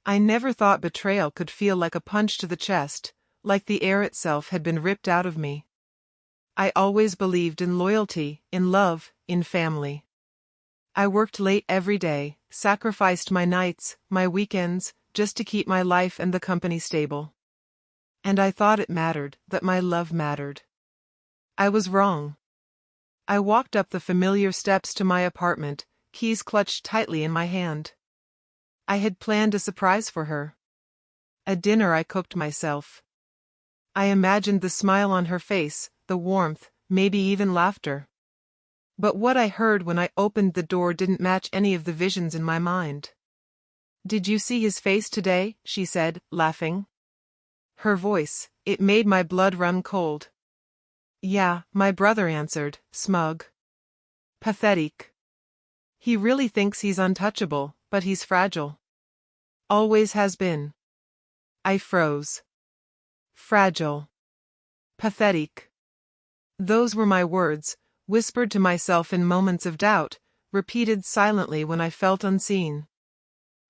I never thought betrayal could feel like a punch to the chest, like the air itself had been ripped out of me. I always believed in loyalty, in love, in family. I worked late every day, sacrificed my nights, my weekends, just to keep my life and the company stable. And I thought it mattered, that my love mattered. I was wrong. I walked up the familiar steps to my apartment, keys clutched tightly in my hand. I had planned a surprise for her. A dinner I cooked myself. I imagined the smile on her face, the warmth, maybe even laughter. But what I heard when I opened the door didn't match any of the visions in my mind. "Did you see his face today?" she said, laughing. Her voice, it made my blood run cold. "Yeah," my brother answered, smug. Pathetic. He really thinks he's untouchable, but he's fragile. Always has been. I froze. Fragile. Pathetic. Those were my words, whispered to myself in moments of doubt, repeated silently when I felt unseen.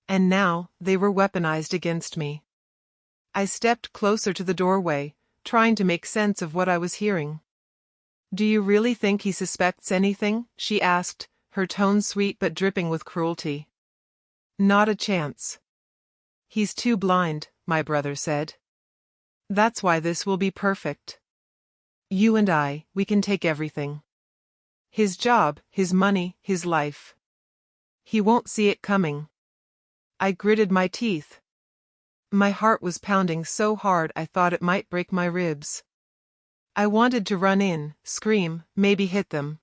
And now, they were weaponized against me. I stepped closer to the doorway, trying to make sense of what I was hearing. "Do you really think he suspects anything?" she asked, her tone sweet but dripping with cruelty. "Not a chance. He's too blind," my brother said. "That's why this will be perfect. You and I, we can take everything. His job, his money, his life. He won't see it coming." I gritted my teeth. My heart was pounding so hard I thought it might break my ribs. I wanted to run in, scream, maybe hit them.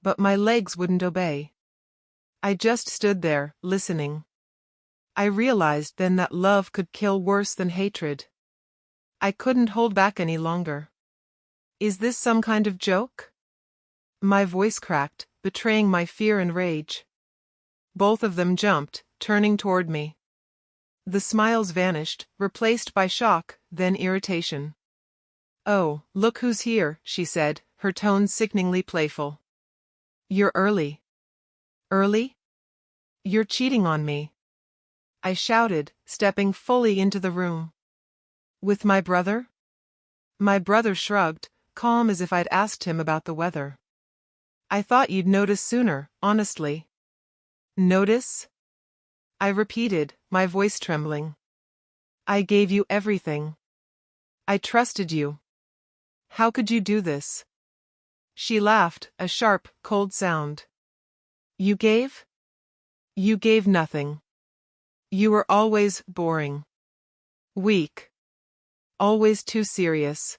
But my legs wouldn't obey. I just stood there, listening. I realized then that love could kill worse than hatred. I couldn't hold back any longer. "Is this some kind of joke?" My voice cracked, betraying my fear and rage. Both of them jumped, turning toward me. The smiles vanished, replaced by shock, then irritation. "Oh, look who's here," she said, her tone sickeningly playful. "You're early." "Early? You're cheating on me," I shouted, stepping fully into the room. "With my brother?" My brother shrugged, calm as if I'd asked him about the weather. "I thought you'd notice sooner, honestly." "Notice?" I repeated, my voice trembling. "I gave you everything. I trusted you. How could you do this?" She laughed, a sharp, cold sound. "You gave? You gave nothing. You were always boring. Weak. Always too serious.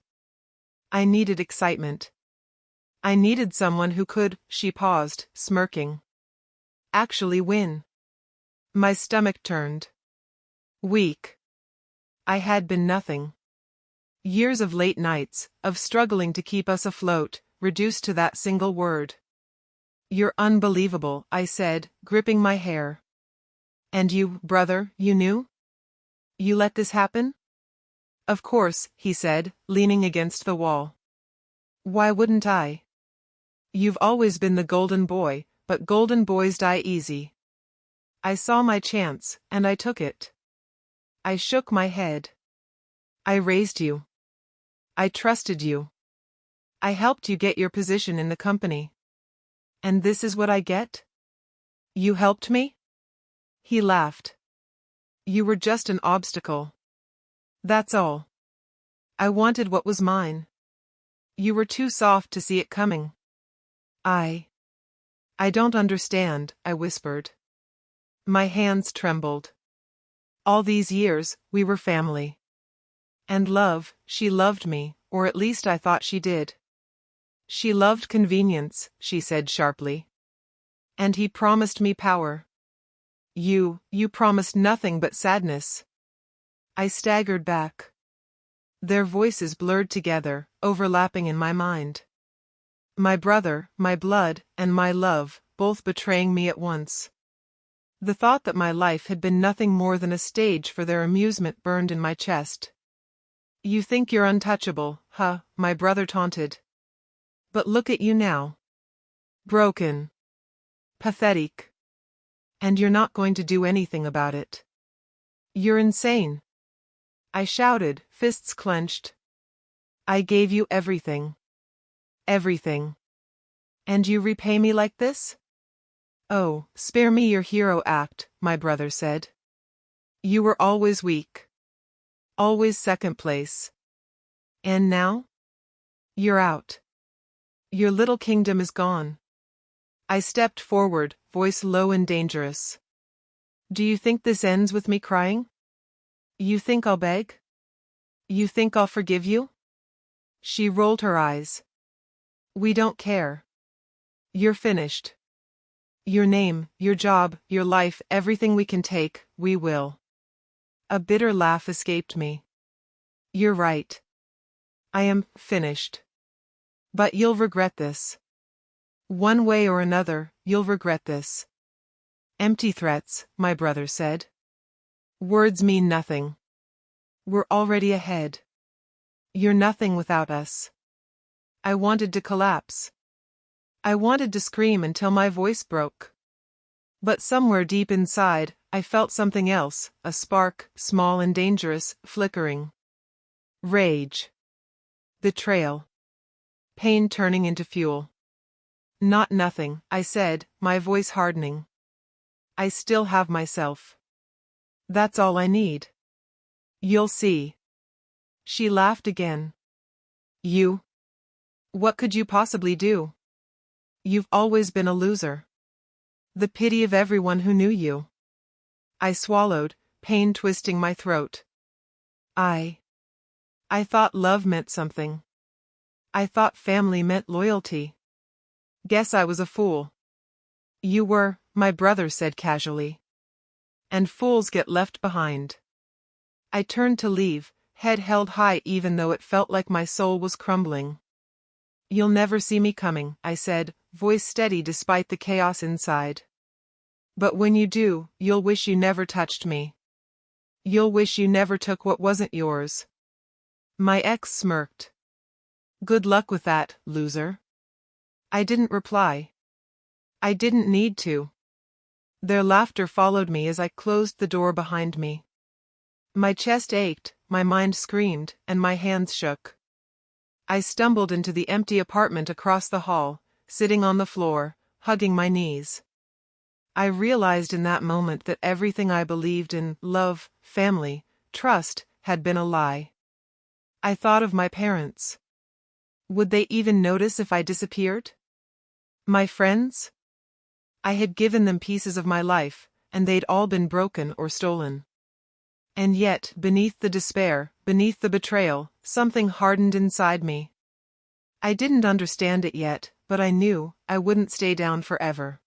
I needed excitement. I needed someone who could," she paused, smirking, "actually win." My stomach turned. Weak. I had been nothing. Years of late nights, of struggling to keep us afloat, reduced to that single word. "You're unbelievable," I said, gripping my hair. "And you, brother, you knew? You let this happen?" "Of course," he said, leaning against the wall. "Why wouldn't I? You've always been the golden boy, but golden boys die easy." I saw my chance, and I took it. I shook my head. "I raised you. I trusted you. I helped you get your position in the company. And this is what I get? You helped me?" He laughed. "You were just an obstacle. That's all. I wanted what was mine. You were too soft to see it coming." I don't understand," I whispered. My hands trembled. "All these years, we were family. And love, she loved me, or at least I thought she did." "She loved convenience," she said sharply. "And he promised me power. You promised nothing but sadness." I staggered back. Their voices blurred together, overlapping in my mind. My brother, my blood, and my love, both betraying me at once. The thought that my life had been nothing more than a stage for their amusement burned in my chest. "You think you're untouchable, huh?" my brother taunted. "But look at you now. Broken. Pathetic. And you're not going to do anything about it." You're insane. I shouted, fists clenched. I gave you everything. Everything. And you repay me like this? Oh, spare me your hero act, my brother said. You were always weak. Always second place. And now? You're out. Your little kingdom is gone. I stepped forward, voice low and dangerous. Do you think this ends with me crying? You think I'll beg? You think I'll forgive you? She rolled her eyes. We don't care. You're finished. Your name, your job, your life, everything we can take, we will. A bitter laugh escaped me. You're right. I am finished. But you'll regret this. One way or another, you'll regret this. Empty threats, my brother said. Words mean nothing. We're already ahead. You're nothing without us. I wanted to collapse. I wanted to scream until my voice broke. But somewhere deep inside, I felt something else, a spark, small and dangerous, flickering. Rage. Betrayal. Pain turning into fuel. Not nothing, I said, my voice hardening. I still have myself. That's all I need. You'll see. She laughed again. You? What could you possibly do? You've always been a loser. The pity of everyone who knew you. I swallowed, pain twisting my throat. I thought love meant something. I thought family meant loyalty. Guess I was a fool. You were, my brother said casually. And fools get left behind. I turned to leave, head held high even though it felt like my soul was crumbling. You'll never see me coming, I said, voice steady despite the chaos inside. But when you do, you'll wish you never touched me. You'll wish you never took what wasn't yours. My ex smirked. Good luck with that, loser. I didn't reply. I didn't need to. Their laughter followed me as I closed the door behind me. My chest ached, my mind screamed, and my hands shook. I stumbled into the empty apartment across the hall, sitting on the floor, hugging my knees. I realized in that moment that everything I believed in, love, family, trust, had been a lie. I thought of my parents. Would they even notice if I disappeared? My friends? I had given them pieces of my life, and they'd all been broken or stolen. And yet, beneath the despair, beneath the betrayal, something hardened inside me. I didn't understand it yet, but I knew I wouldn't stay down forever.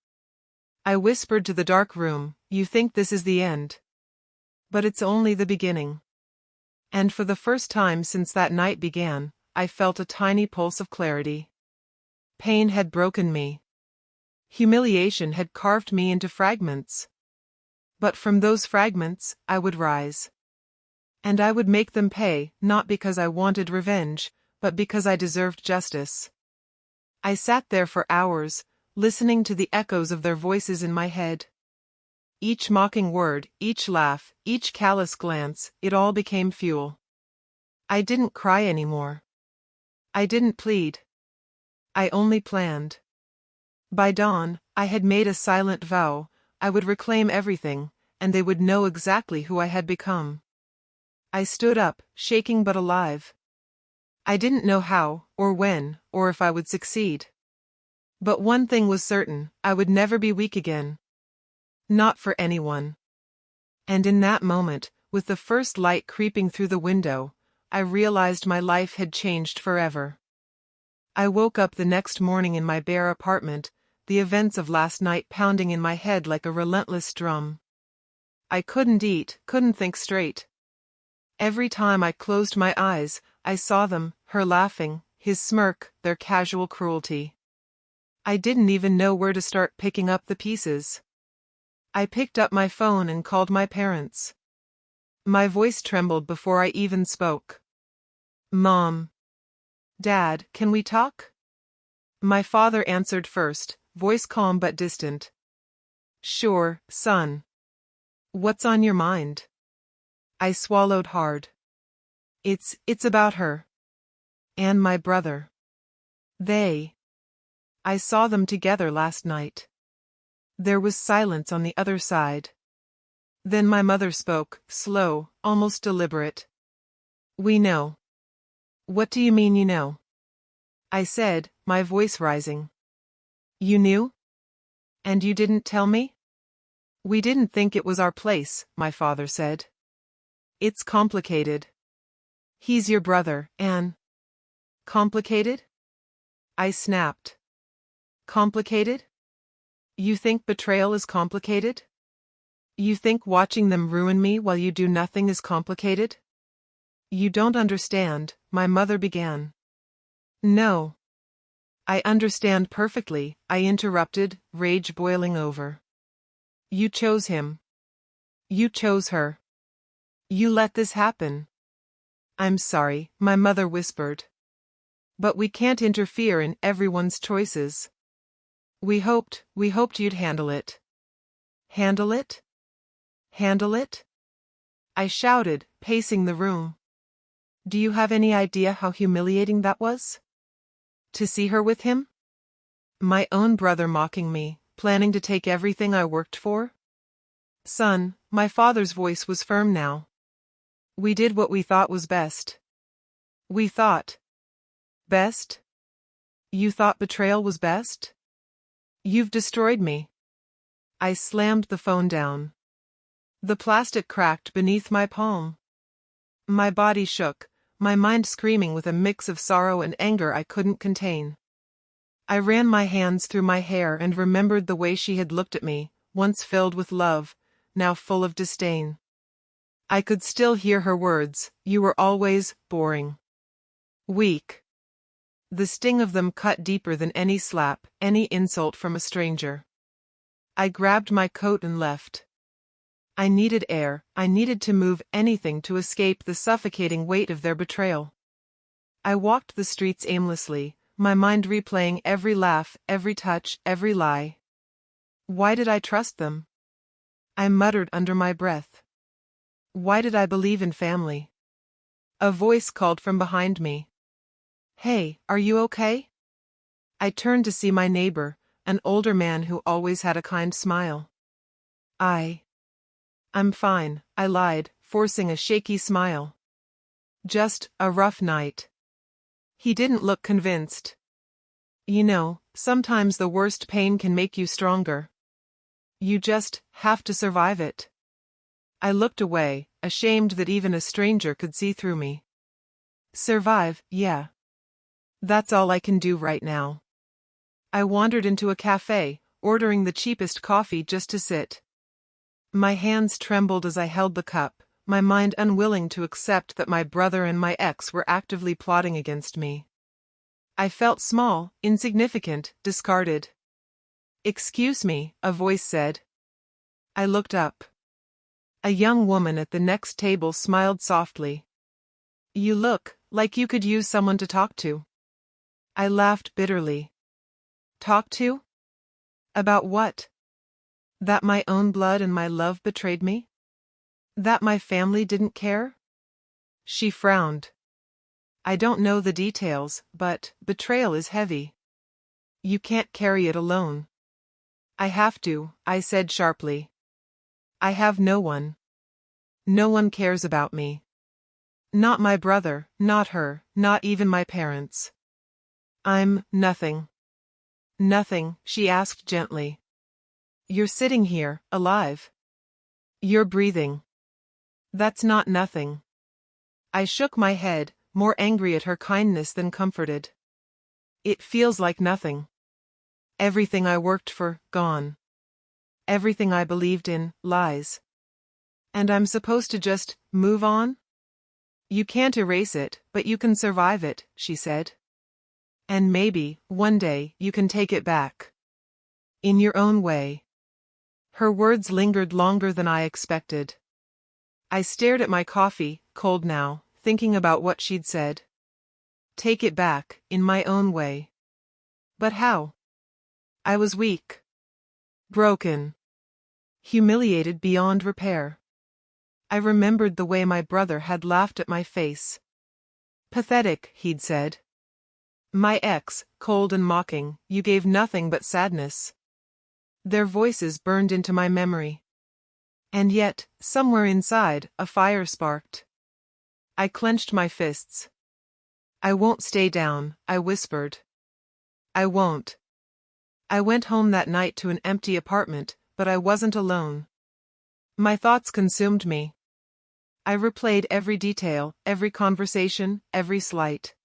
I whispered to the dark room, you think this is the end. But it's only the beginning. And for the first time since that night began, I felt a tiny pulse of clarity. Pain had broken me. Humiliation had carved me into fragments. But from those fragments, I would rise. And I would make them pay, not because I wanted revenge, but because I deserved justice. I sat there for hours, listening to the echoes of their voices in my head. Each mocking word, each laugh, each callous glance, it all became fuel. I didn't cry anymore. I didn't plead. I only planned. By dawn, I had made a silent vow, I would reclaim everything, and they would know exactly who I had become. I stood up, shaking but alive. I didn't know how, or when, or if I would succeed. But one thing was certain, I would never be weak again. Not for anyone. And in that moment, with the first light creeping through the window, I realized my life had changed forever. I woke up the next morning in my bare apartment, the events of last night pounding in my head like a relentless drum. I couldn't eat, couldn't think straight. Every time I closed my eyes, I saw them, her laughing, his smirk, their casual cruelty. I didn't even know where to start picking up the pieces. I picked up my phone and called my parents. My voice trembled before I even spoke. Mom. Dad, can we talk? My father answered first, voice calm but distant. Sure, son. What's on your mind? I swallowed hard. It's about her. And my brother. I saw them together last night. There was silence on the other side. Then my mother spoke, slow, almost deliberate. We know. What do you mean you know? I said, my voice rising. You knew? And you didn't tell me? We didn't think it was our place, my father said. It's complicated. He's your brother, Anne. Complicated? I snapped. Complicated? You think betrayal is complicated? You think watching them ruin me while you do nothing is complicated? You don't understand, my mother began. No. I understand perfectly, I interrupted, rage boiling over. You chose him. You chose her. You let this happen. I'm sorry, my mother whispered. But we can't interfere in everyone's choices. We hoped you'd handle it. Handle it? Handle it? I shouted, pacing the room. Do you have any idea how humiliating that was? To see her with him? My own brother mocking me, planning to take everything I worked for? Son, my father's voice was firm now. We did what we thought was best. We thought. Best? You thought betrayal was best? You've destroyed me. I slammed the phone down. The plastic cracked beneath my palm. My body shook, my mind screaming with a mix of sorrow and anger I couldn't contain. I ran my hands through my hair and remembered the way she had looked at me, once filled with love, now full of disdain. I could still hear her words, you were always boring. Weak. The sting of them cut deeper than any slap, any insult from a stranger. I grabbed my coat and left. I needed air, I needed to move anything to escape the suffocating weight of their betrayal. I walked the streets aimlessly, my mind replaying every laugh, every touch, every lie. Why did I trust them? I muttered under my breath. Why did I believe in family? A voice called from behind me. Hey, are you okay? I turned to see my neighbor, an older man who always had a kind smile. I'm fine, I lied, forcing a shaky smile. Just a rough night. He didn't look convinced. You know, sometimes the worst pain can make you stronger. You just have to survive it. I looked away, ashamed that even a stranger could see through me. Survive, yeah. That's all I can do right now. I wandered into a cafe, ordering the cheapest coffee just to sit. My hands trembled as I held the cup, my mind unwilling to accept that my brother and my ex were actively plotting against me. I felt small, insignificant, discarded. Excuse me, a voice said. I looked up. A young woman at the next table smiled softly. You look like you could use someone to talk to. I laughed bitterly. Talk to? About what? That my own blood and my love betrayed me? That my family didn't care? She frowned. I don't know the details, but betrayal is heavy. You can't carry it alone. I have to, I said sharply. I have no one. No one cares about me. Not my brother, not her, not even my parents. I'm nothing. Nothing, she asked gently. You're sitting here, alive. You're breathing. That's not nothing. I shook my head, more angry at her kindness than comforted. It feels like nothing. Everything I worked for, gone. Everything I believed in, lies. And I'm supposed to just move on? You can't erase it, but you can survive it, she said. And maybe, one day, you can take it back. In your own way. Her words lingered longer than I expected. I stared at my coffee, cold now, thinking about what she'd said. Take it back, in my own way. But how? I was weak. Broken. Humiliated beyond repair. I remembered the way my brother had laughed at my face. Pathetic, he'd said. My ex, cold and mocking, you gave nothing but sadness. Their voices burned into my memory. And yet, somewhere inside, a fire sparked. I clenched my fists. I won't stay down, I whispered. I won't. I went home that night to an empty apartment, but I wasn't alone. My thoughts consumed me. I replayed every detail, every conversation, every slight.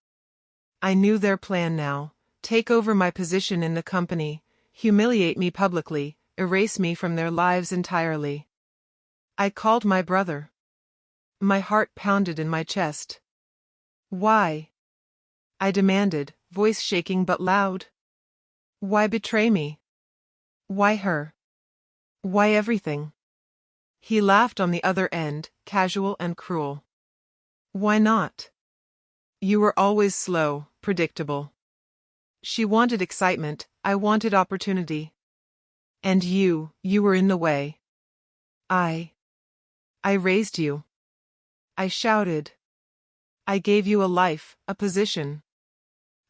I knew their plan now: take over my position in the company, humiliate me publicly, erase me from their lives entirely. I called my brother. My heart pounded in my chest. Why? I demanded, voice shaking but loud. Why betray me? Why her? Why everything? He laughed on the other end, casual and cruel. Why not? You were always slow, predictable. She wanted excitement, I wanted opportunity. And you were in the way. I raised you. I shouted. I gave you a life, a position.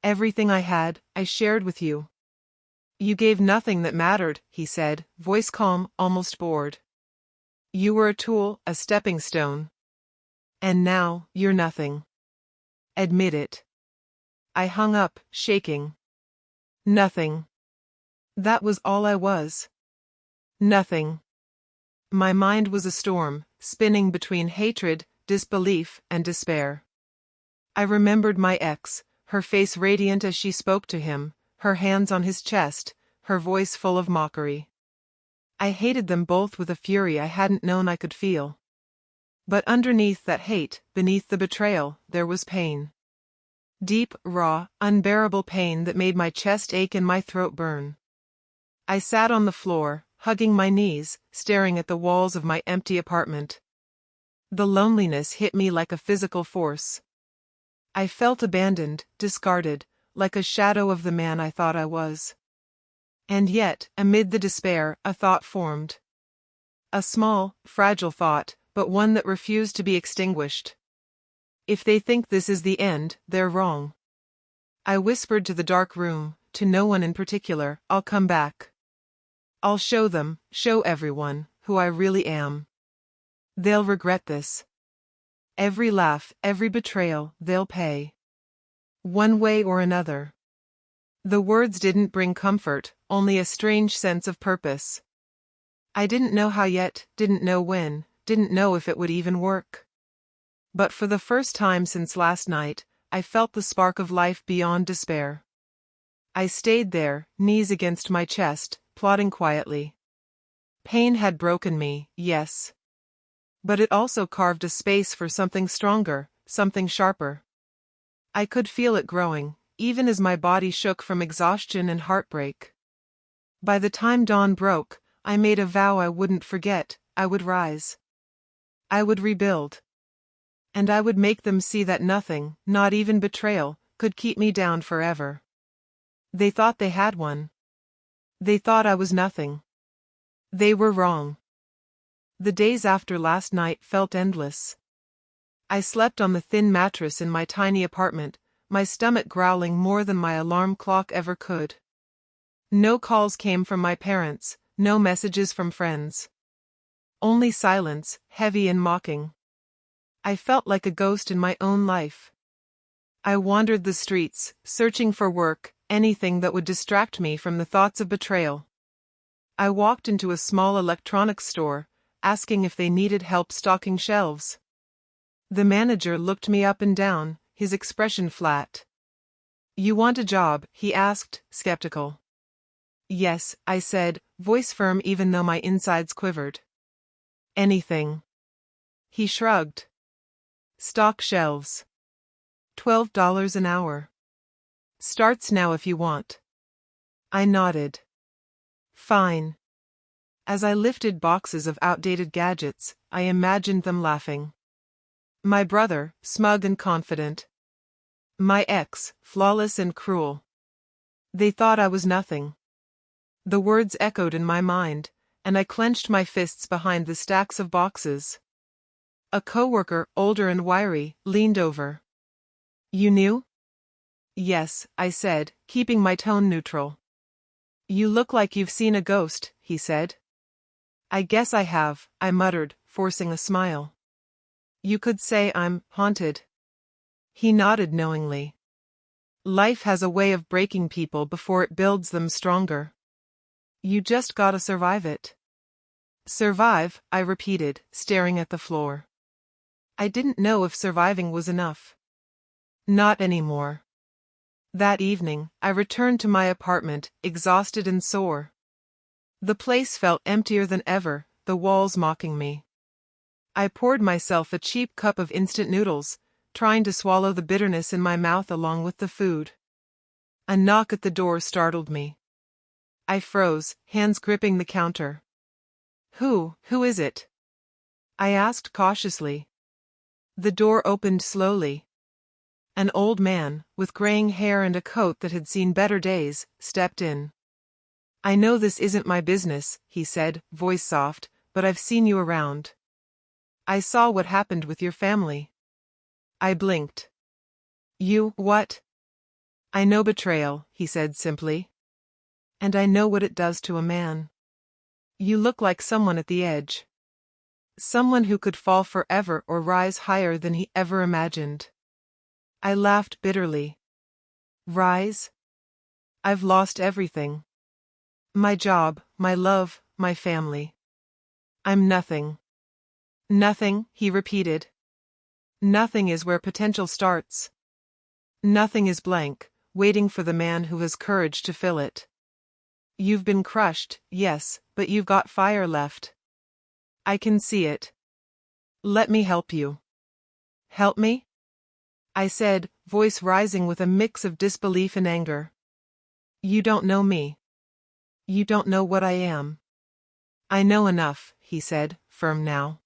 Everything I had, I shared with you. You gave nothing that mattered, he said, voice calm, almost bored. You were a tool, a stepping stone. And now, you're nothing. Admit it. I hung up, shaking. Nothing. That was all I was. Nothing. My mind was a storm, spinning between hatred, disbelief, and despair. I remembered my ex, her face radiant as she spoke to him, her hands on his chest, her voice full of mockery. I hated them both with a fury I hadn't known I could feel. But underneath that hate, beneath the betrayal, there was pain. Deep, raw, unbearable pain that made my chest ache and my throat burn. I sat on the floor, hugging my knees, staring at the walls of my empty apartment. The loneliness hit me like a physical force. I felt abandoned, discarded, like a shadow of the man I thought I was. And yet, amid the despair, a thought formed. A small, fragile thought, but one that refused to be extinguished. If they think this is the end, they're wrong. I whispered to the dark room, to no one in particular, I'll come back. I'll show them, show everyone, who I really am. They'll regret this. Every laugh, every betrayal, they'll pay. One way or another. The words didn't bring comfort, only a strange sense of purpose. I didn't know how yet, didn't know when, didn't know if it would even work. But for the first time since last night, I felt the spark of life beyond despair. I stayed there, knees against my chest, plotting quietly. Pain had broken me, yes. But it also carved a space for something stronger, something sharper. I could feel it growing, even as my body shook from exhaustion and heartbreak. By the time dawn broke, I made a vow I wouldn't forget: I would rise. I would rebuild. And I would make them see that nothing, not even betrayal, could keep me down forever. They thought they had one. They thought I was nothing. They were wrong. The days after last night felt endless. I slept on the thin mattress in my tiny apartment, my stomach growling more than my alarm clock ever could. No calls came from my parents, no messages from friends. Only silence, heavy and mocking. I felt like a ghost in my own life. I wandered the streets, searching for work, anything that would distract me from the thoughts of betrayal. I walked into a small electronics store, asking if they needed help stocking shelves. The manager looked me up and down, his expression flat. "You want a job?" he asked, skeptical. "Yes," I said, voice firm even though my insides quivered. "Anything." He shrugged. "Stock shelves. $12 an hour. Starts now if you want." I nodded. "Fine." As I lifted boxes of outdated gadgets, I imagined them laughing. My brother, smug and confident. My ex, flawless and cruel. They thought I was nothing. The words echoed in my mind, and I clenched my fists behind the stacks of boxes. A coworker, older and wiry, leaned over. You knew? Yes, I said, keeping my tone neutral. You look like you've seen a ghost, he said. I guess I have, I muttered, forcing a smile. You could say I'm haunted. He nodded knowingly. Life has a way of breaking people before it builds them stronger. You just gotta survive it. Survive, I repeated, staring at the floor. I didn't know if surviving was enough. Not anymore. That evening, I returned to my apartment, exhausted and sore. The place felt emptier than ever, the walls mocking me. I poured myself a cheap cup of instant noodles, trying to swallow the bitterness in my mouth along with the food. A knock at the door startled me. I froze, hands gripping the counter. Who is it? I asked cautiously. The door opened slowly. An old man, with graying hair and a coat that had seen better days, stepped in. I know this isn't my business, he said, voice soft, but I've seen you around. I saw what happened with your family. I blinked. You, what? I know betrayal, he said simply. And I know what it does to a man. You look like someone at the edge. Someone who could fall forever or rise higher than he ever imagined. I laughed bitterly. Rise? I've lost everything. My job, my love, my family. I'm nothing. Nothing, he repeated. Nothing is where potential starts. Nothing is blank, waiting for the man who has courage to fill it. You've been crushed, yes, but you've got fire left. I can see it. Let me help you. Help me? I said, voice rising with a mix of disbelief and anger. You don't know me. You don't know what I am. I know enough, he said, firm now.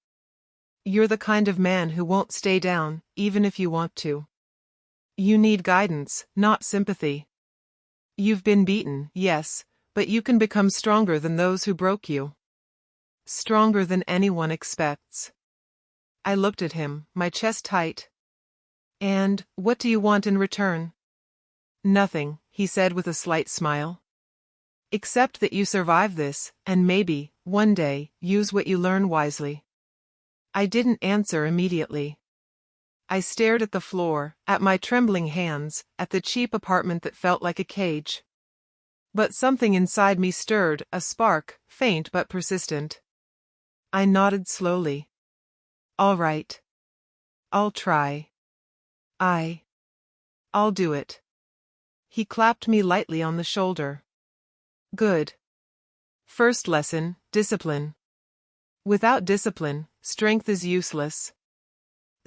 You're the kind of man who won't stay down, even if you want to. You need guidance, not sympathy. You've been beaten, yes, but you can become stronger than those who broke you. Stronger than anyone expects. I looked at him, my chest tight. And, what do you want in return? Nothing, he said with a slight smile. Except that you survive this, and maybe, one day, use what you learn wisely. I didn't answer immediately. I stared at the floor, at my trembling hands, at the cheap apartment that felt like a cage. But something inside me stirred, a spark, faint but persistent. I nodded slowly. All right. I'll try. I'll do it. He clapped me lightly on the shoulder. Good. First lesson, discipline. Without discipline, strength is useless.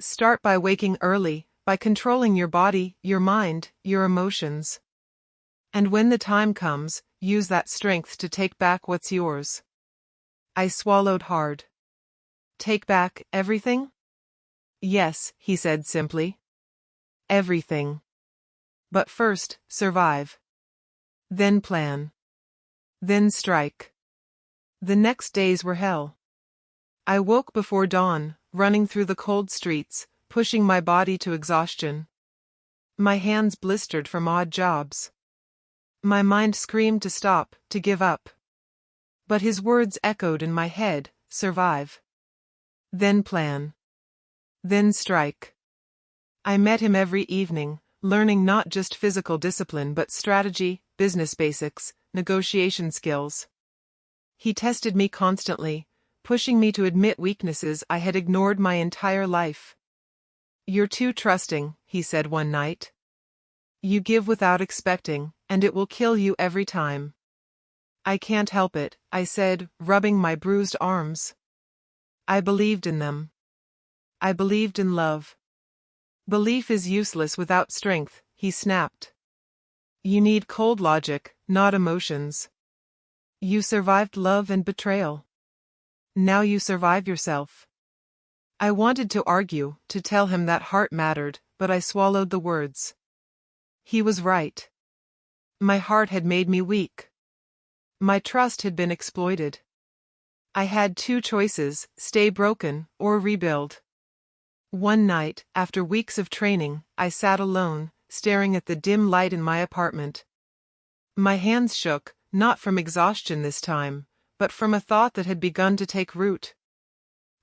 Start by waking early, by controlling your body, your mind, your emotions. And when the time comes, use that strength to take back what's yours. I swallowed hard. Take back everything? Yes, he said simply. Everything. But first, survive. Then plan. Then strike. The next days were hell. I woke before dawn, running through the cold streets, pushing my body to exhaustion. My hands blistered from odd jobs. My mind screamed to stop, to give up. But his words echoed in my head, survive. Then plan. Then strike. I met him every evening, learning not just physical discipline but strategy, business basics, negotiation skills. He tested me constantly, pushing me to admit weaknesses I had ignored my entire life. You're too trusting, he said one night. You give without expecting, and it will kill you every time. I can't help it, I said, rubbing my bruised arms. I believed in them. I believed in love. Belief is useless without strength, he snapped. You need cold logic, not emotions. You survived love and betrayal. Now you survive yourself. I wanted to argue, to tell him that heart mattered, but I swallowed the words. He was right. My heart had made me weak. My trust had been exploited. I had two choices, stay broken, or rebuild. One night, after weeks of training, I sat alone, staring at the dim light in my apartment. My hands shook, not from exhaustion this time, but from a thought that had begun to take root.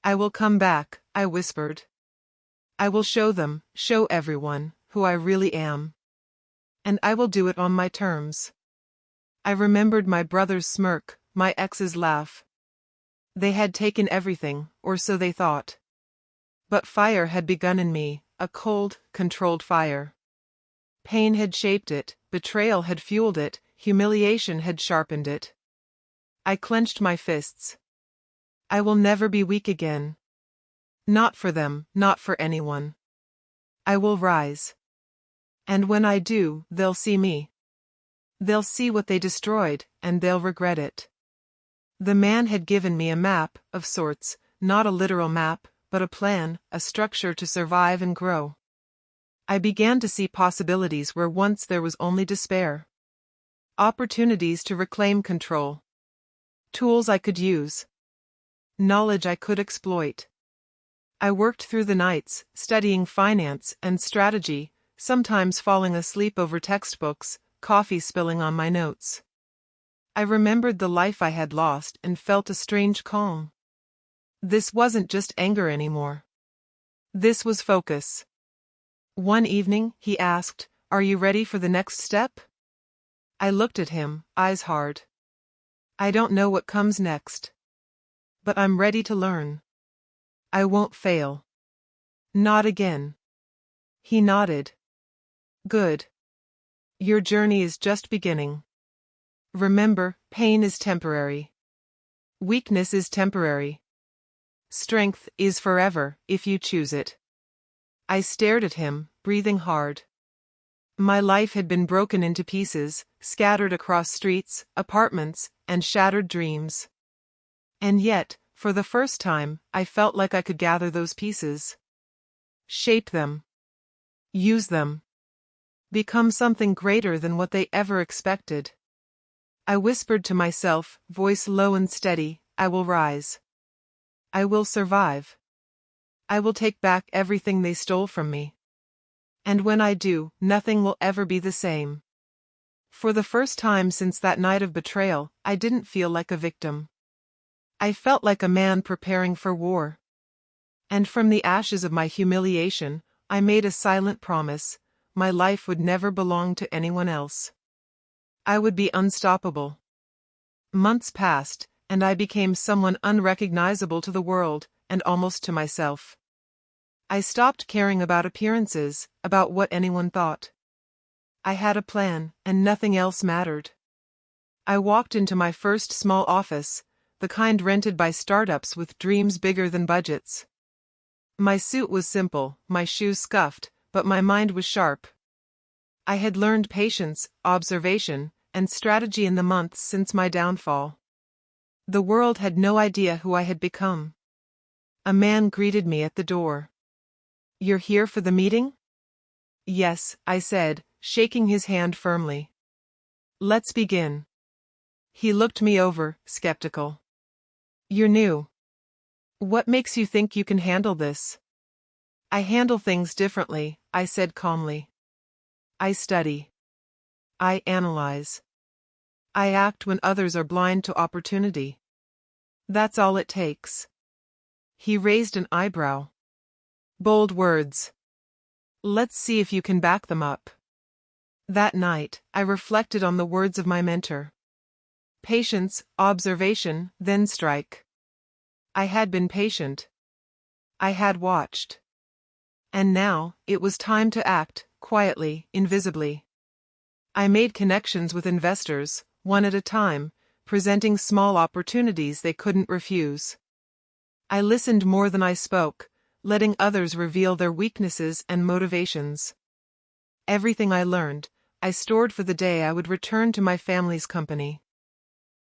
I will come back, I whispered. I will show everyone, who I really am. And I will do it on my terms. I remembered my brother's smirk, my ex's laugh. They had taken everything, or so they thought. But fire had begun in me, a cold, controlled fire. Pain had shaped it, betrayal had fueled it, humiliation had sharpened it. I clenched my fists. I will never be weak again. Not for them, not for anyone. I will rise. And when I do, they'll see me. They'll see what they destroyed, and they'll regret it. The man had given me a map, of sorts, not a literal map, but a plan, a structure to survive and grow. I began to see possibilities where once there was only despair. Opportunities to reclaim control. Tools I could use. Knowledge I could exploit. I worked through the nights, studying finance and strategy, sometimes falling asleep over textbooks, coffee spilling on my notes. I remembered the life I had lost and felt a strange calm. This wasn't just anger anymore. This was focus. One evening, he asked, "Are you ready for the next step?" I looked at him, eyes hard. I don't know what comes next. But I'm ready to learn. I won't fail. Not again. He nodded. Good. Your journey is just beginning. Remember, pain is temporary. Weakness is temporary. Strength is forever, if you choose it. I stared at him, breathing hard. My life had been broken into pieces, scattered across streets, apartments, and shattered dreams. And yet, for the first time, I felt like I could gather those pieces. Shape them. Use them. Become something greater than what they ever expected. I whispered to myself, voice low and steady, I will rise. I will survive. I will take back everything they stole from me. And when I do, nothing will ever be the same. For the first time since that night of betrayal, I didn't feel like a victim. I felt like a man preparing for war. And from the ashes of my humiliation, I made a silent promise: my life would never belong to anyone else. I would be unstoppable. Months passed, and I became someone unrecognizable to the world, and almost to myself. I stopped caring about appearances, about what anyone thought. I had a plan, and nothing else mattered. I walked into my first small office, the kind rented by startups with dreams bigger than budgets. My suit was simple, my shoes scuffed, but my mind was sharp. I had learned patience, observation, and strategy in the months since my downfall. The world had no idea who I had become. A man greeted me at the door. "You're here for the meeting?" "Yes," I said, shaking his hand firmly. "Let's begin." He looked me over, skeptical. "You're new. What makes you think you can handle this?" "I handle things differently," I said calmly. "I study. I analyze. I act when others are blind to opportunity. That's all it takes." He raised an eyebrow. "Bold words. Let's see if you can back them up." That night, I reflected on the words of my mentor. Patience, observation, then strike. I had been patient. I had watched. And now, it was time to act, quietly, invisibly. I made connections with investors, one at a time, presenting small opportunities they couldn't refuse. I listened more than I spoke, letting others reveal their weaknesses and motivations. Everything I learned, I stored for the day I would return to my family's company.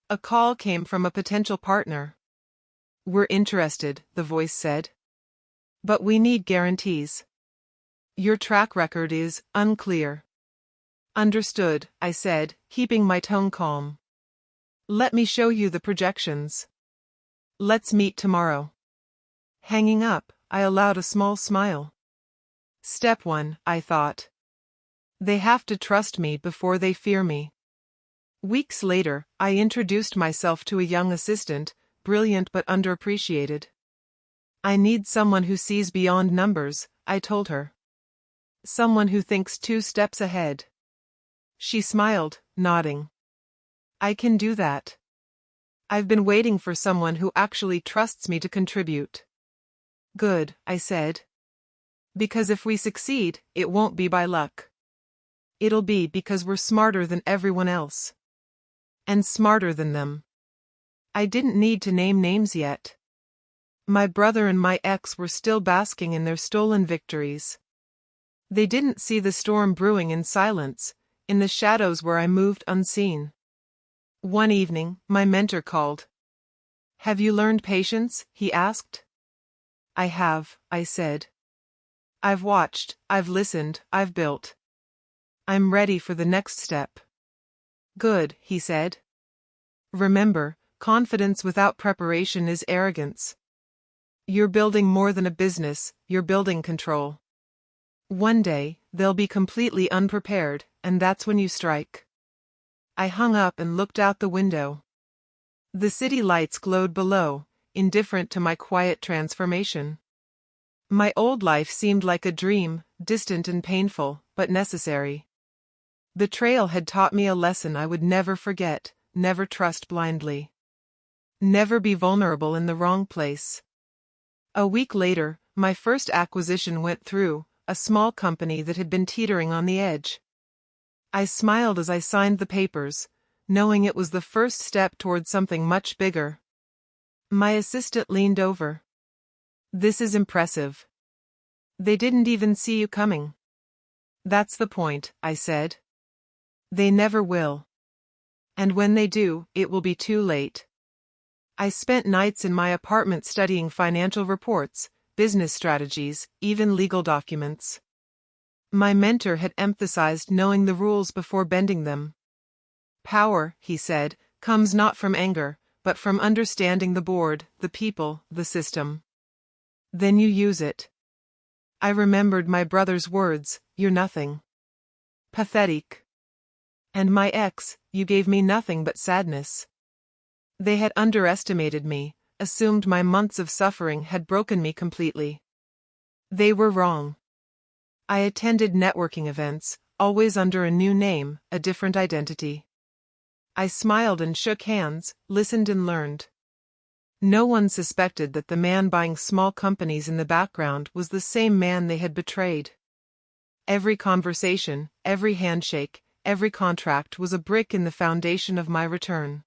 A call came from a potential partner. "We're interested," the voice said. "But we need guarantees. Your track record is unclear." "Understood," I said, keeping my tone calm. "Let me show you the projections. Let's meet tomorrow." Hanging up, I allowed a small smile. Step 1, I thought. They have to trust me before they fear me. Weeks later, I introduced myself to a young assistant, brilliant but underappreciated. I need someone who sees beyond numbers, I told her. Someone who thinks 2 steps ahead. She smiled, nodding. I can do that. I've been waiting for someone who actually trusts me to contribute. Good, I said. Because if we succeed, it won't be by luck. It'll be because we're smarter than everyone else. And smarter than them. I didn't need to name names yet. My brother and my ex were still basking in their stolen victories. They didn't see the storm brewing in silence, in the shadows where I moved unseen. One evening, my mentor called. Have you learned patience? He asked. I have, I said. I've watched, I've listened, I've built. I'm ready for the next step. Good, he said. Remember, confidence without preparation is arrogance. You're building more than a business, you're building control. One day, they'll be completely unprepared, and that's when you strike. I hung up and looked out the window. The city lights glowed below, indifferent to my quiet transformation. My old life seemed like a dream, distant and painful, but necessary. Betrayal had taught me a lesson I would never forget: never trust blindly. Never be vulnerable in the wrong place. A week later, my first acquisition went through, a small company that had been teetering on the edge. I smiled as I signed the papers, knowing it was the first step toward something much bigger. My assistant leaned over. This is impressive. They didn't even see you coming. That's the point, I said. They never will. And when they do, it will be too late. I spent nights in my apartment studying financial reports, business strategies, even legal documents. My mentor had emphasized knowing the rules before bending them. Power, he said, comes not from anger, but from understanding the board, the people, the system. Then you use it. I remembered my brother's words, you're nothing. Pathetic. And my ex, you gave me nothing but sadness. They had underestimated me, assumed my months of suffering had broken me completely. They were wrong. I attended networking events, always under a new name, a different identity. I smiled and shook hands, listened and learned. No one suspected that the man buying small companies in the background was the same man they had betrayed. Every conversation, every handshake, every contract was a brick in the foundation of my return.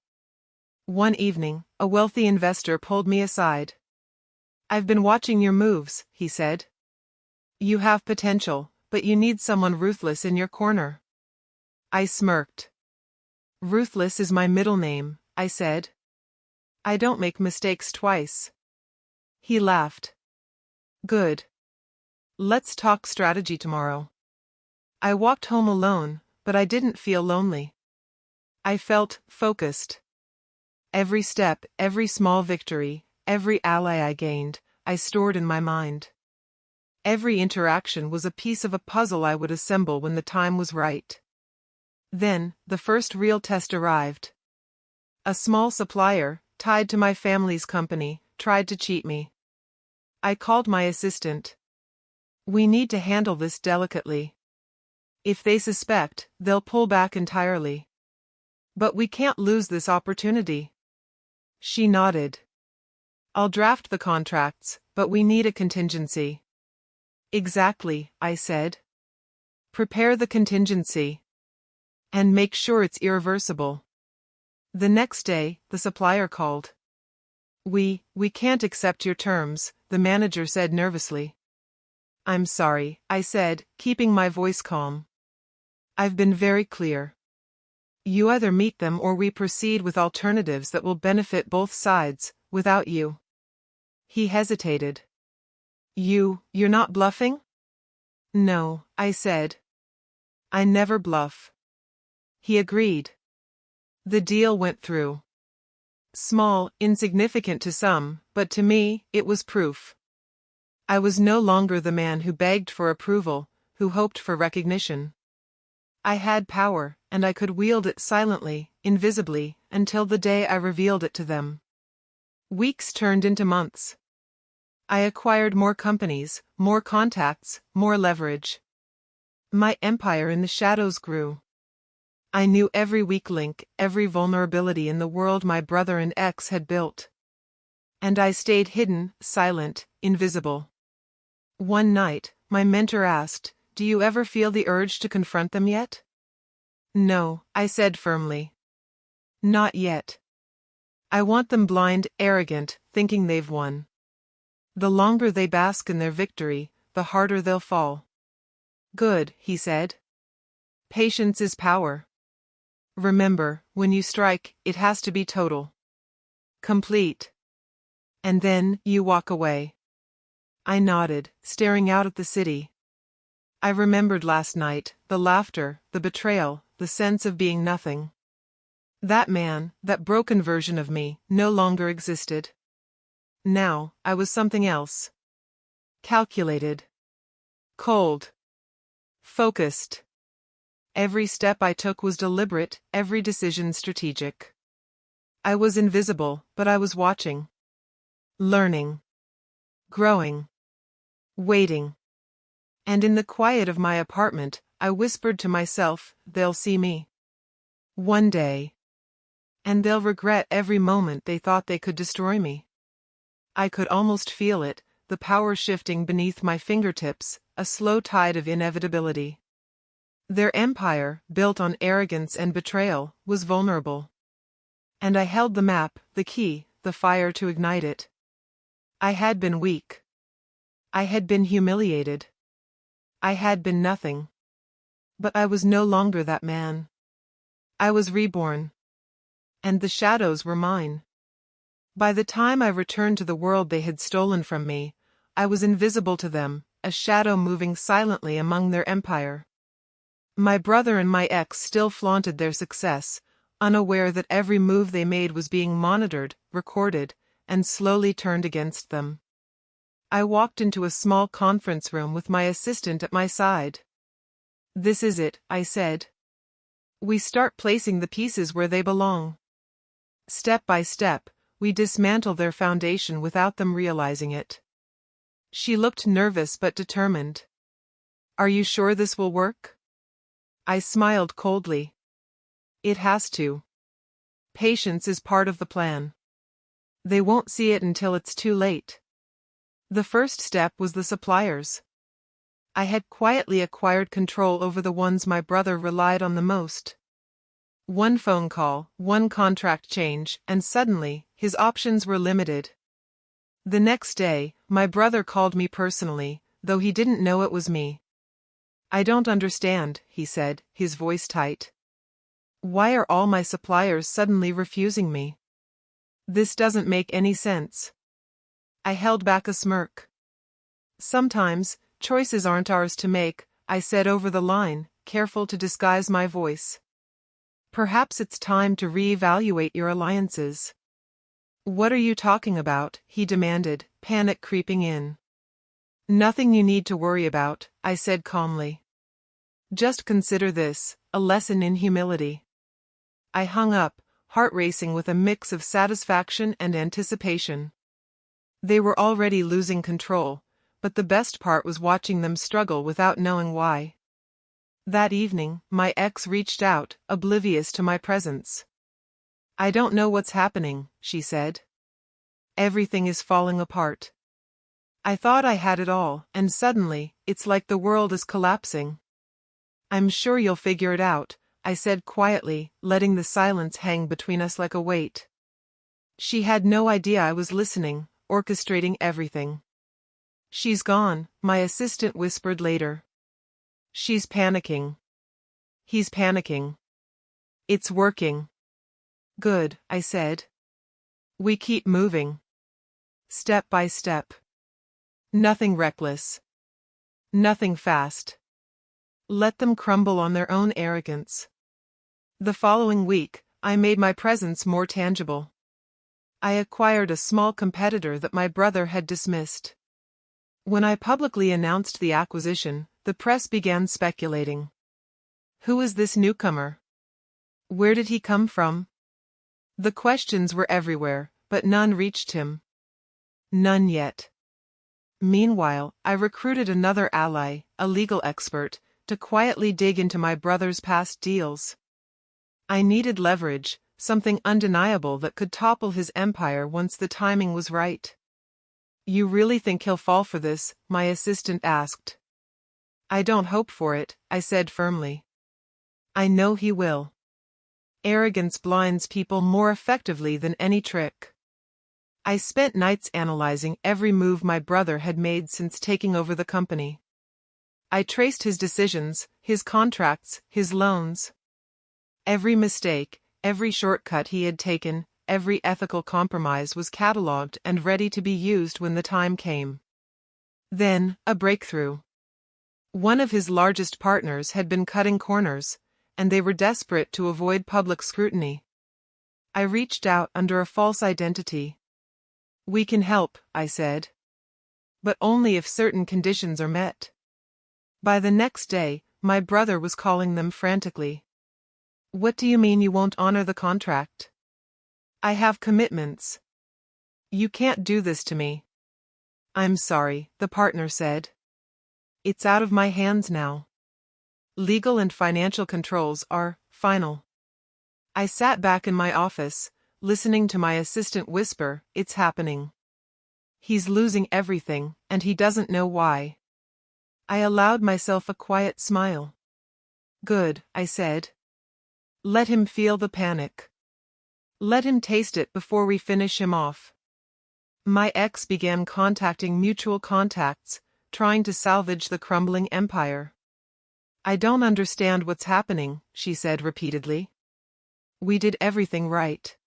One evening, a wealthy investor pulled me aside. I've been watching your moves, he said. You have potential, but you need someone ruthless in your corner. I smirked. Ruthless is my middle name, I said. I don't make mistakes twice. He laughed. Good. Let's talk strategy tomorrow. I walked home alone, but I didn't feel lonely. I felt focused. Every step, every small victory, every ally I gained, I stored in my mind. Every interaction was a piece of a puzzle I would assemble when the time was right. Then, the first real test arrived. A small supplier, tied to my family's company, tried to cheat me. I called my assistant. We need to handle this delicately. If they suspect, they'll pull back entirely. But we can't lose this opportunity. She nodded. I'll draft the contracts, but we need a contingency. Exactly, I said. Prepare the contingency. And make sure it's irreversible. The next day, the supplier called. We can't accept your terms, the manager said nervously. I'm sorry, I said, keeping my voice calm. I've been very clear. You either meet them or we proceed with alternatives that will benefit both sides, without you. He hesitated. You're not bluffing? No, I said. I never bluff. He agreed. The deal went through. Small, insignificant to some, but to me, it was proof. I was no longer the man who begged for approval, who hoped for recognition. I had power, and I could wield it silently, invisibly, until the day I revealed it to them. Weeks turned into months. I acquired more companies, more contacts, more leverage. My empire in the shadows grew. I knew every weak link, every vulnerability in the world my brother and ex had built. And I stayed hidden, silent, invisible. One night, my mentor asked, "Do you ever feel the urge to confront them yet?" "No," I said firmly. "Not yet. I want them blind, arrogant, thinking they've won. The longer they bask in their victory, the harder they'll fall." "Good," he said. "Patience is power. Remember, when you strike, it has to be total. Complete. And then, you walk away." I nodded, staring out at the city. I remembered last night, the laughter, the betrayal, the sense of being nothing. That man, that broken version of me, no longer existed. Now, I was something else. Calculated. Cold. Focused. Every step I took was deliberate, every decision strategic. I was invisible, but I was watching. Learning. Growing. Waiting. And in the quiet of my apartment, I whispered to myself, "They'll see me. One day. And they'll regret every moment they thought they could destroy me." I could almost feel it, the power shifting beneath my fingertips, a slow tide of inevitability. Their empire, built on arrogance and betrayal, was vulnerable. And I held the map, the key, the fire to ignite it. I had been weak. I had been humiliated. I had been nothing. But I was no longer that man. I was reborn. And the shadows were mine. By the time I returned to the world they had stolen from me, I was invisible to them, a shadow moving silently among their empire. My brother and my ex still flaunted their success, unaware that every move they made was being monitored, recorded, and slowly turned against them. I walked into a small conference room with my assistant at my side. "This is it," I said. "We start placing the pieces where they belong. Step by step, we dismantle their foundation without them realizing it." She looked nervous but determined. "Are you sure this will work?" I smiled coldly. "It has to. Patience is part of the plan. They won't see it until it's too late." The first step was the suppliers. I had quietly acquired control over the ones my brother relied on the most. One phone call, one contract change, and suddenly, his options were limited. The next day, my brother called me personally, though he didn't know it was me. "I don't understand," he said, his voice tight. "Why are all my suppliers suddenly refusing me? This doesn't make any sense." I held back a smirk. "Sometimes, choices aren't ours to make," I said over the line, careful to disguise my voice. "Perhaps it's time to reevaluate your alliances." "What are you talking about?" he demanded, panic creeping in. "Nothing you need to worry about," I said calmly. "Just consider this, a lesson in humility." I hung up, heart racing with a mix of satisfaction and anticipation. They were already losing control, but the best part was watching them struggle without knowing why. That evening, my ex reached out, oblivious to my presence. "I don't know what's happening," she said. "Everything is falling apart. I thought I had it all, and suddenly, it's like the world is collapsing." "I'm sure you'll figure it out," I said quietly, letting the silence hang between us like a weight. She had no idea I was listening, orchestrating everything. "She's gone," my assistant whispered later. "She's panicking. He's panicking. It's working." "Good," I said. "We keep moving. Step by step. Nothing reckless. Nothing fast. Let them crumble on their own arrogance." The following week, I made my presence more tangible. I acquired a small competitor that my brother had dismissed. When I publicly announced the acquisition, the press began speculating. Who is this newcomer? Where did he come from? The questions were everywhere, but none reached him. None yet. Meanwhile, I recruited another ally, a legal expert, to quietly dig into my brother's past deals. I needed leverage, something undeniable that could topple his empire once the timing was right. You really think he'll fall for this? My assistant asked. I don't hope for it, I said firmly. I know he will. Arrogance blinds people more effectively than any trick. I spent nights analyzing every move my brother had made since taking over the company. I traced his decisions, his contracts, his loans. Every mistake, every shortcut he had taken, every ethical compromise was catalogued and ready to be used when the time came. Then, a breakthrough. One of his largest partners had been cutting corners, and they were desperate to avoid public scrutiny. I reached out under a false identity. We can help, I said. But only if certain conditions are met. By the next day, my brother was calling them frantically. What do you mean you won't honor the contract? I have commitments. You can't do this to me. I'm sorry, the partner said. It's out of my hands now. Legal and financial controls are final. I sat back in my office, listening to my assistant whisper, it's happening. He's losing everything, and he doesn't know why. I allowed myself a quiet smile. Good, I said. Let him feel the panic. Let him taste it before we finish him off. My ex began contacting mutual contacts, trying to salvage the crumbling empire. I don't understand what's happening, she said repeatedly. We did everything right.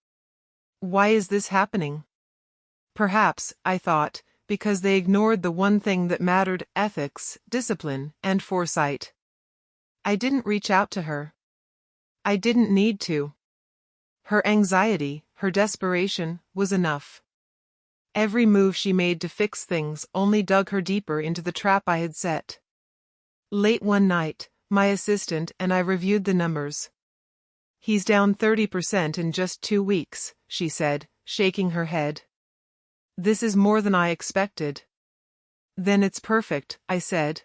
Why is this happening? Perhaps, I thought, because they ignored the one thing that mattered: ethics, discipline, and foresight. I didn't reach out to her. I didn't need to. Her anxiety, her desperation, was enough. Every move she made to fix things only dug her deeper into the trap I had set. Late one night, my assistant and I reviewed the numbers. He's down 30% in just 2 weeks, she said, shaking her head. This is more than I expected. Then it's perfect, I said.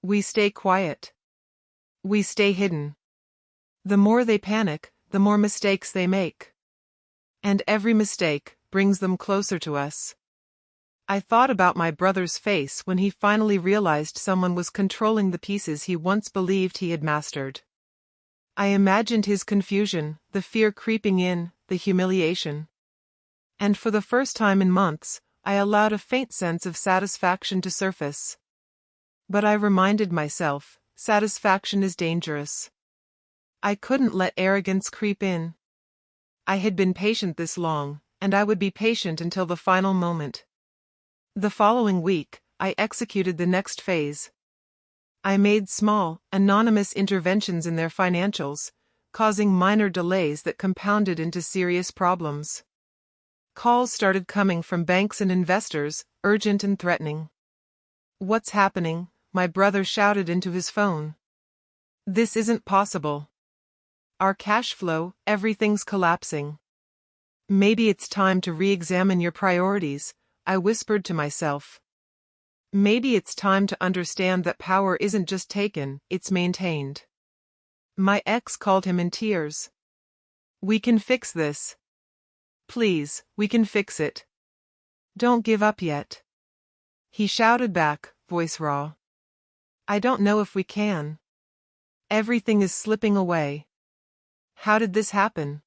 We stay quiet. We stay hidden. The more they panic, the more mistakes they make. And every mistake brings them closer to us. I thought about my brother's face when he finally realized someone was controlling the pieces he once believed he had mastered. I imagined his confusion, the fear creeping in, the humiliation. And for the first time in months, I allowed a faint sense of satisfaction to surface. But I reminded myself, satisfaction is dangerous. I couldn't let arrogance creep in. I had been patient this long, and I would be patient until the final moment. The following week, I executed the next phase. I made small, anonymous interventions in their financials, causing minor delays that compounded into serious problems. Calls started coming from banks and investors, urgent and threatening. What's happening? My brother shouted into his phone. This isn't possible. Our cash flow, everything's collapsing. Maybe it's time to re-examine your priorities, I whispered to myself. Maybe it's time to understand that power isn't just taken, it's maintained. My ex called him in tears. We can fix this. Please, we can fix it. Don't give up yet. He shouted back, voice raw. I don't know if we can. Everything is slipping away. How did this happen?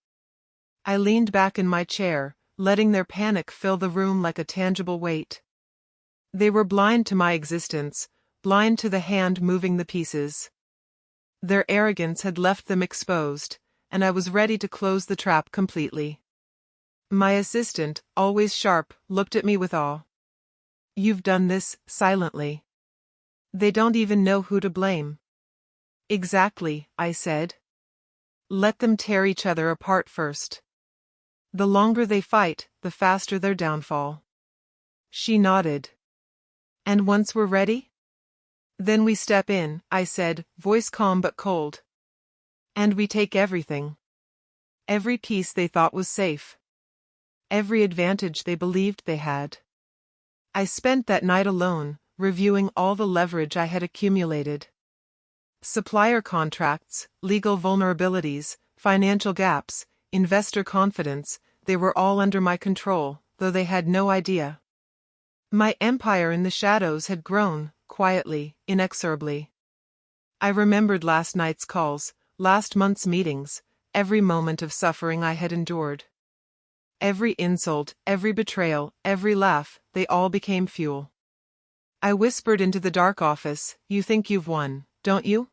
I leaned back in my chair, letting their panic fill the room like a tangible weight. They were blind to my existence, blind to the hand moving the pieces. Their arrogance had left them exposed, and I was ready to close the trap completely. My assistant, always sharp, looked at me with awe. You've done this, silently. They don't even know who to blame. Exactly, I said. Let them tear each other apart first. The longer they fight, the faster their downfall. She nodded. And once we're ready? Then we step in, I said, voice calm but cold. And we take everything. Every piece they thought was safe. Every advantage they believed they had. I spent that night alone, reviewing all the leverage I had accumulated. Supplier contracts, legal vulnerabilities, financial gaps, investor confidence, they were all under my control, though they had no idea. My empire in the shadows had grown, quietly, inexorably. I remembered last night's calls, last month's meetings, every moment of suffering I had endured. Every insult, every betrayal, every laugh, they all became fuel. I whispered into the dark office, "You think you've won, don't you?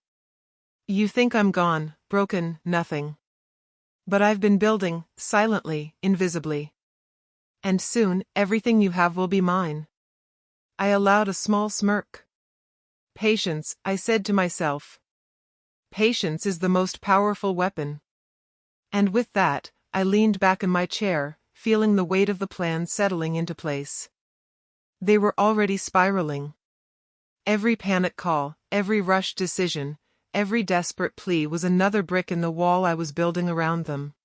You think I'm gone, broken, nothing. But I've been building, silently, invisibly. And soon, everything you have will be mine." I allowed a small smirk. Patience, I said to myself. Patience is the most powerful weapon. And with that, I leaned back in my chair, feeling the weight of the plan settling into place. They were already spiraling. Every panic call, every rushed decision, every desperate plea was another brick in the wall I was building around them.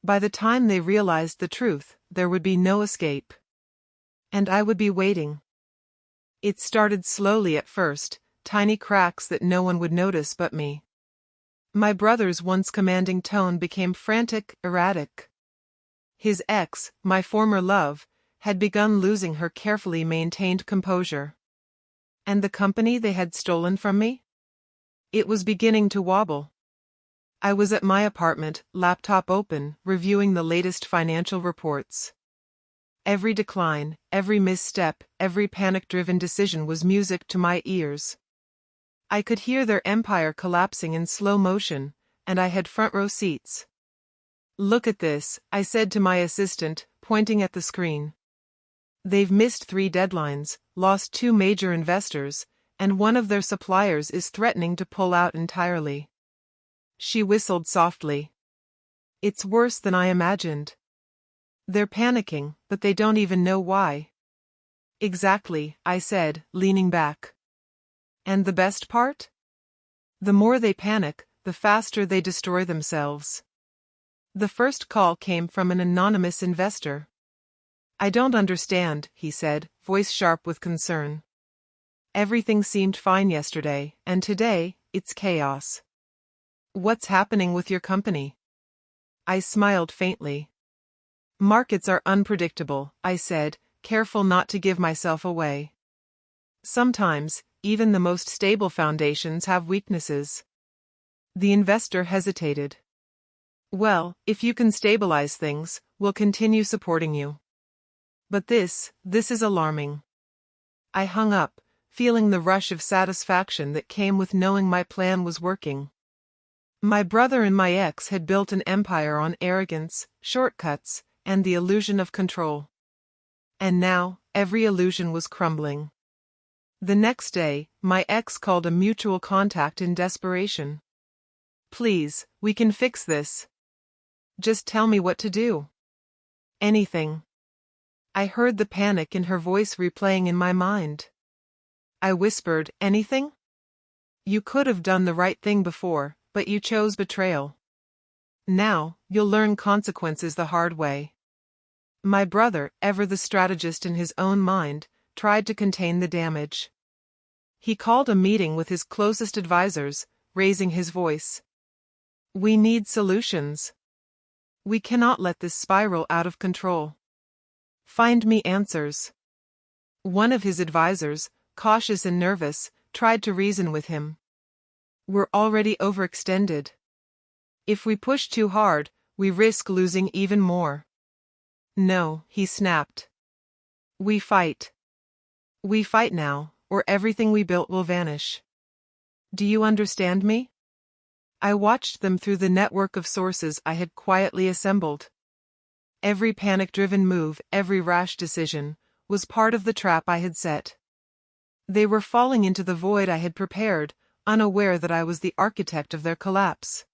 By the time they realized the truth, there would be no escape. And I would be waiting. It started slowly at first, tiny cracks that no one would notice but me. My brother's once commanding tone became frantic, erratic. His ex, my former love, had begun losing her carefully maintained composure. And the company they had stolen from me? It was beginning to wobble. I was at my apartment, laptop open, reviewing the latest financial reports. Every decline, every misstep, every panic-driven decision was music to my ears. I could hear their empire collapsing in slow motion, and I had front-row seats. "Look at this," I said to my assistant, pointing at the screen. "They've missed 3 deadlines, lost 2 major investors, and one of their suppliers is threatening to pull out entirely." She whistled softly. "It's worse than I imagined. They're panicking, but they don't even know why." "Exactly," I said, leaning back. "And the best part? The more they panic, the faster they destroy themselves." The first call came from an anonymous investor. "I don't understand," he said, voice sharp with concern. "Everything seemed fine yesterday, and today, it's chaos. What's happening with your company?" I smiled faintly. "Markets are unpredictable," I said, careful not to give myself away. "Sometimes, even the most stable foundations have weaknesses." The investor hesitated. "Well, if you can stabilize things, we'll continue supporting you. But this is alarming." I hung up, feeling the rush of satisfaction that came with knowing my plan was working. My brother and my ex had built an empire on arrogance, shortcuts, and the illusion of control. And now, every illusion was crumbling. The next day, my ex called a mutual contact in desperation. "Please, we can fix this. Just tell me what to do." "Anything." I heard the panic in her voice replaying in my mind. I whispered, "Anything? You could have done the right thing before, but you chose betrayal. Now, you'll learn consequences the hard way." My brother, ever the strategist in his own mind, tried to contain the damage. He called a meeting with his closest advisors, raising his voice. "We need solutions. We cannot let this spiral out of control. Find me answers." One of his advisors, cautious and nervous, tried to reason with him. "We're already overextended. If we push too hard, we risk losing even more." "No," he snapped. "We fight. We fight now, or everything we built will vanish. Do you understand me?" I watched them through the network of sources I had quietly assembled. Every panic-driven move, every rash decision, was part of the trap I had set. They were falling into the void I had prepared, unaware that I was the architect of their collapse.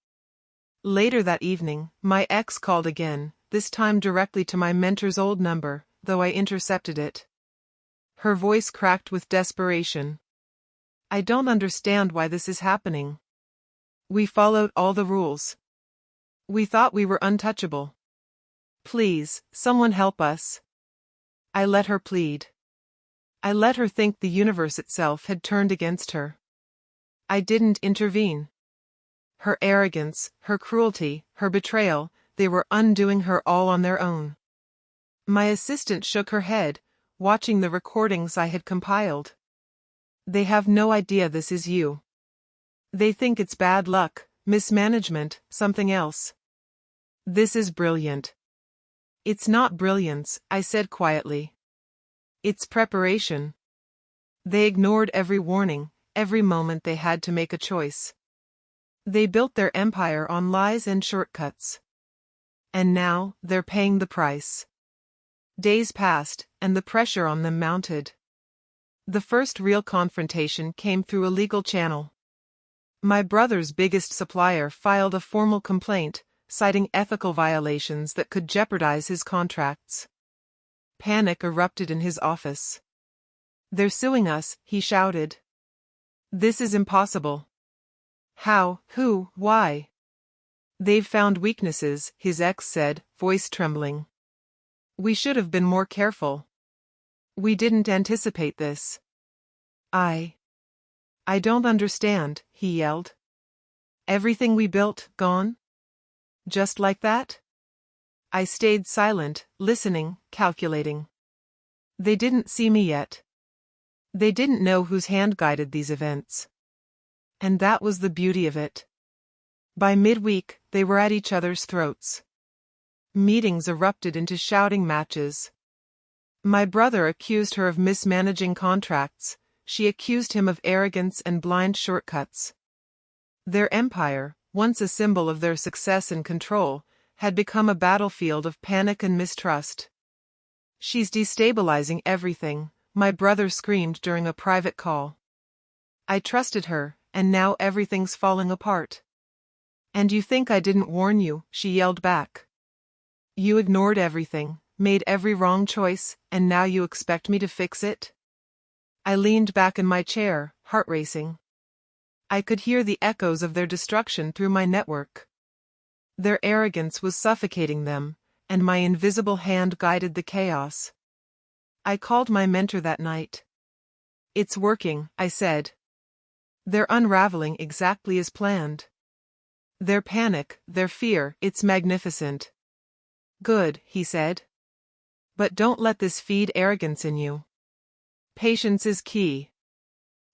Later that evening, my ex called again, this time directly to my mentor's old number, though I intercepted it. Her voice cracked with desperation. I don't understand why this is happening. We followed all the rules. We thought we were untouchable. Please, someone help us. I let her plead. I let her think the universe itself had turned against her. I didn't intervene. Her arrogance, her cruelty, her betrayal, they were undoing her all on their own. My assistant shook her head, watching the recordings I had compiled. They have no idea this is you. They think it's bad luck, mismanagement, something else. This is brilliant. It's not brilliance, I said quietly. It's preparation. They ignored every warning, every moment they had to make a choice. They built their empire on lies and shortcuts. And now, they're paying the price. Days passed, and the pressure on them mounted. The first real confrontation came through a legal channel. My brother's biggest supplier filed a formal complaint, citing ethical violations that could jeopardize his contracts. Panic erupted in his office. They're suing us, he shouted. This is impossible. How, who, why? They've found weaknesses, his ex said, voice trembling. We should have been more careful. We didn't anticipate this. I don't understand, he yelled. Everything we built, gone? Just like that? I stayed silent, listening, calculating. They didn't see me yet. They didn't know whose hand guided these events. And that was the beauty of it. By midweek, they were at each other's throats. Meetings erupted into shouting matches. My brother accused her of mismanaging contracts. She accused him of arrogance and blind shortcuts. Their empire, once a symbol of their success and control, had become a battlefield of panic and mistrust. She's destabilizing everything, my brother screamed during a private call. I trusted her, and now everything's falling apart. And you think I didn't warn you, she yelled back. You ignored everything, made every wrong choice, and now you expect me to fix it? I leaned back in my chair, heart racing. I could hear the echoes of their destruction through my network. Their arrogance was suffocating them, and my invisible hand guided the chaos. I called my mentor that night. It's working, I said. They're unraveling exactly as planned. Their panic, their fear, it's magnificent. Good, he said. But don't let this feed arrogance in you. Patience is key.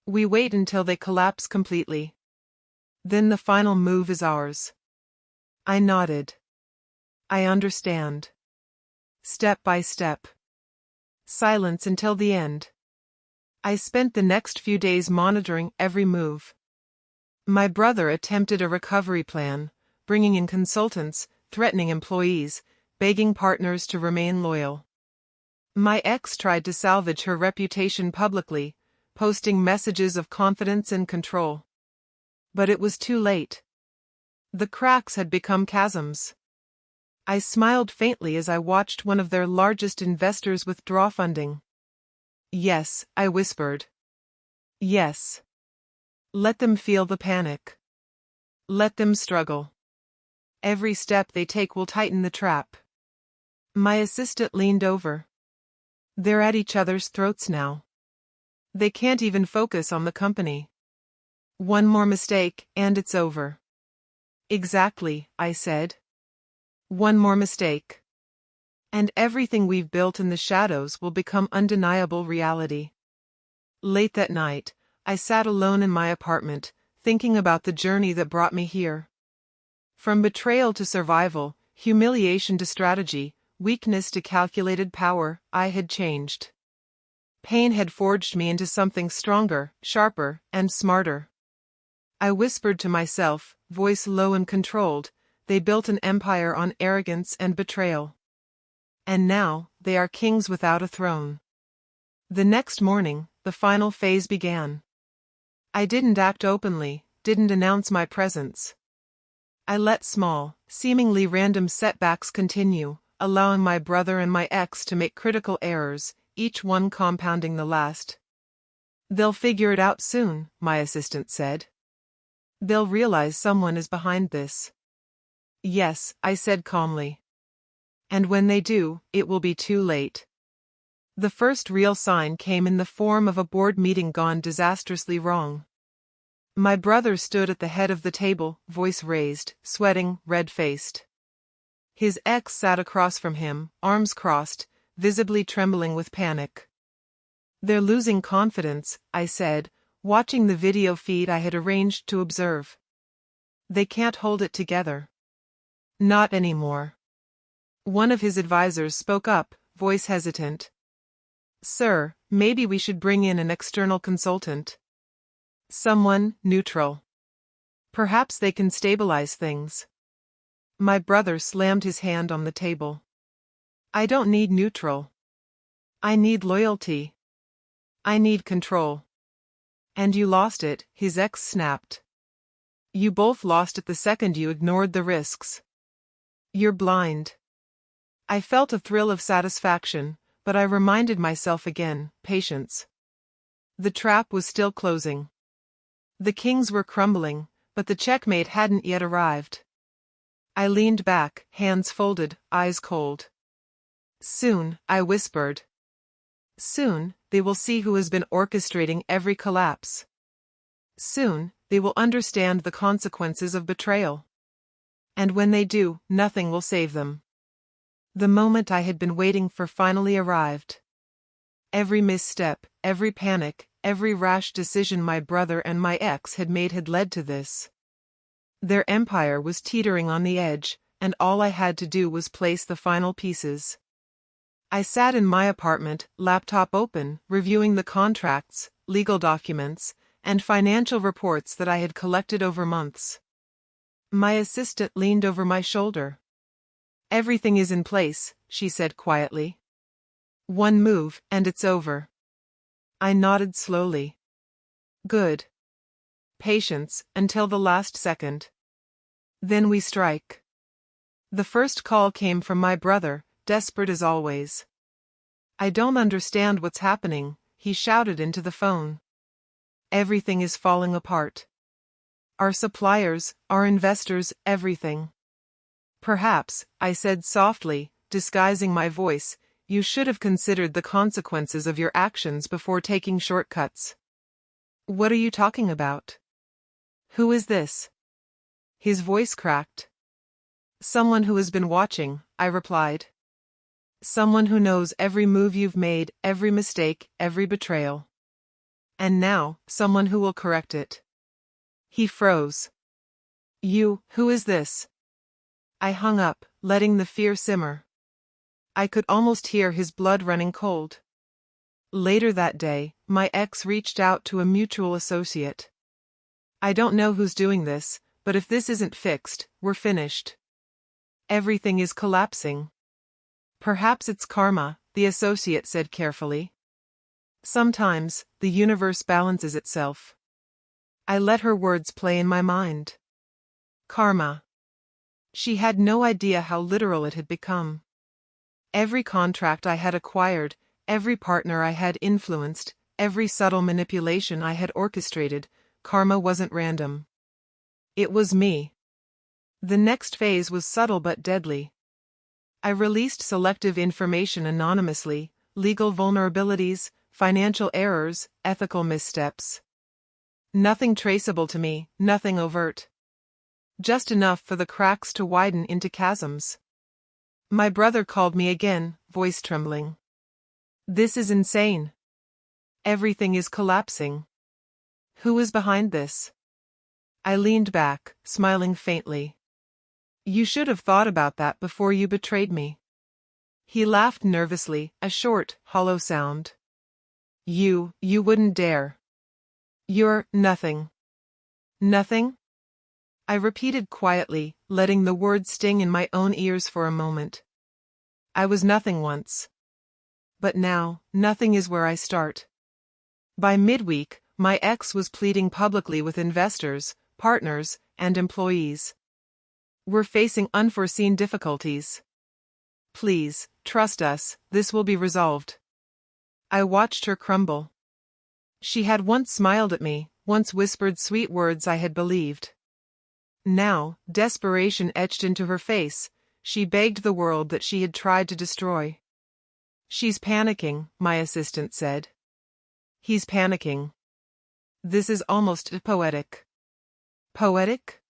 We wait until they collapse completely. Then the final move is ours. I nodded. I understand. Step by step. Silence until the end. I spent the next few days monitoring every move. My brother attempted a recovery plan, bringing in consultants, threatening employees, begging partners to remain loyal. My ex tried to salvage her reputation publicly, posting messages of confidence and control. But it was too late. The cracks had become chasms. I smiled faintly as I watched one of their largest investors withdraw funding. Yes, I whispered. Yes. Let them feel the panic. Let them struggle. Every step they take will tighten the trap. My assistant leaned over. They're at each other's throats now. They can't even focus on the company. One more mistake, and it's over. Exactly, I said. One more mistake. And everything we've built in the shadows will become undeniable reality. Late that night, I sat alone in my apartment, thinking about the journey that brought me here. From betrayal to survival, humiliation to strategy, weakness to calculated power, I had changed. Pain had forged me into something stronger, sharper, and smarter. I whispered to myself, voice low and controlled, they built an empire on arrogance and betrayal. And now, they are kings without a throne. The next morning, the final phase began. I didn't act openly, didn't announce my presence. I let small, seemingly random setbacks continue, allowing my brother and my ex to make critical errors, each one compounding the last. "They'll figure it out soon," my assistant said. "They'll realize someone is behind this." "Yes," I said calmly. "And when they do, it will be too late." The first real sign came in the form of a board meeting gone disastrously wrong. My brother stood at the head of the table, voice raised, sweating, red-faced. His ex sat across from him, arms crossed, visibly trembling with panic. "They're losing confidence," I said, watching the video feed I had arranged to observe. "They can't hold it together. Not anymore." One of his advisors spoke up, voice hesitant. "Sir, maybe we should bring in an external consultant. Someone neutral. Perhaps they can stabilize things." My brother slammed his hand on the table. "I don't need neutral. I need loyalty. I need control." "And you lost it," his ex snapped. "You both lost it the second you ignored the risks. You're blind." I felt a thrill of satisfaction, but I reminded myself again, patience. The trap was still closing. The kings were crumbling, but the checkmate hadn't yet arrived. I leaned back, hands folded, eyes cold. "Soon," I whispered. "Soon, they will see who has been orchestrating every collapse. Soon, they will understand the consequences of betrayal. And when they do, nothing will save them." The moment I had been waiting for finally arrived. Every misstep, every panic, every rash decision my brother and my ex had made had led to this. Their empire was teetering on the edge, and all I had to do was place the final pieces. I sat in my apartment, laptop open, reviewing the contracts, legal documents, and financial reports that I had collected over months. My assistant leaned over my shoulder. "Everything is in place," she said quietly. "One move, and it's over." I nodded slowly. "Good. Patience, until the last second. Then we strike." The first call came from my brother, desperate as always. "I don't understand what's happening," he shouted into the phone. "Everything is falling apart. Our suppliers, our investors, everything." "Perhaps," I said softly, disguising my voice, "you should have considered the consequences of your actions before taking shortcuts." "What are you talking about? Who is this?" His voice cracked. "Someone who has been watching," I replied. "Someone who knows every move you've made, every mistake, every betrayal. And now, someone who will correct it." He froze. Who is this?" I hung up, letting the fear simmer. I could almost hear his blood running cold. Later that day, my ex reached out to a mutual associate. "I don't know who's doing this, but if this isn't fixed, we're finished. Everything is collapsing." "Perhaps it's karma," the associate said carefully. "Sometimes, the universe balances itself." I let her words play in my mind. Karma. She had no idea how literal it had become. Every contract I had acquired, every partner I had influenced, every subtle manipulation I had orchestrated, karma wasn't random. It was me. The next phase was subtle but deadly. I released selective information anonymously, legal vulnerabilities, financial errors, ethical missteps. Nothing traceable to me, nothing overt. Just enough for the cracks to widen into chasms. My brother called me again, voice trembling. "This is insane. Everything is collapsing. Who is behind this?" I leaned back, smiling faintly. "You should have thought about that before you betrayed me." He laughed nervously, a short, hollow sound. You wouldn't dare. You're nothing." "Nothing?" I repeated quietly, letting the words sting in my own ears for a moment. I was nothing once. But now, nothing is where I start. By midweek, my ex was pleading publicly with investors, partners, and employees. "We're facing unforeseen difficulties. Please, trust us, this will be resolved." I watched her crumble. She had once smiled at me, once whispered sweet words I had believed. Now, desperation etched into her face, she begged the world that she had tried to destroy. "She's panicking," my assistant said. "He's panicking." This is almost poetic. Poetic?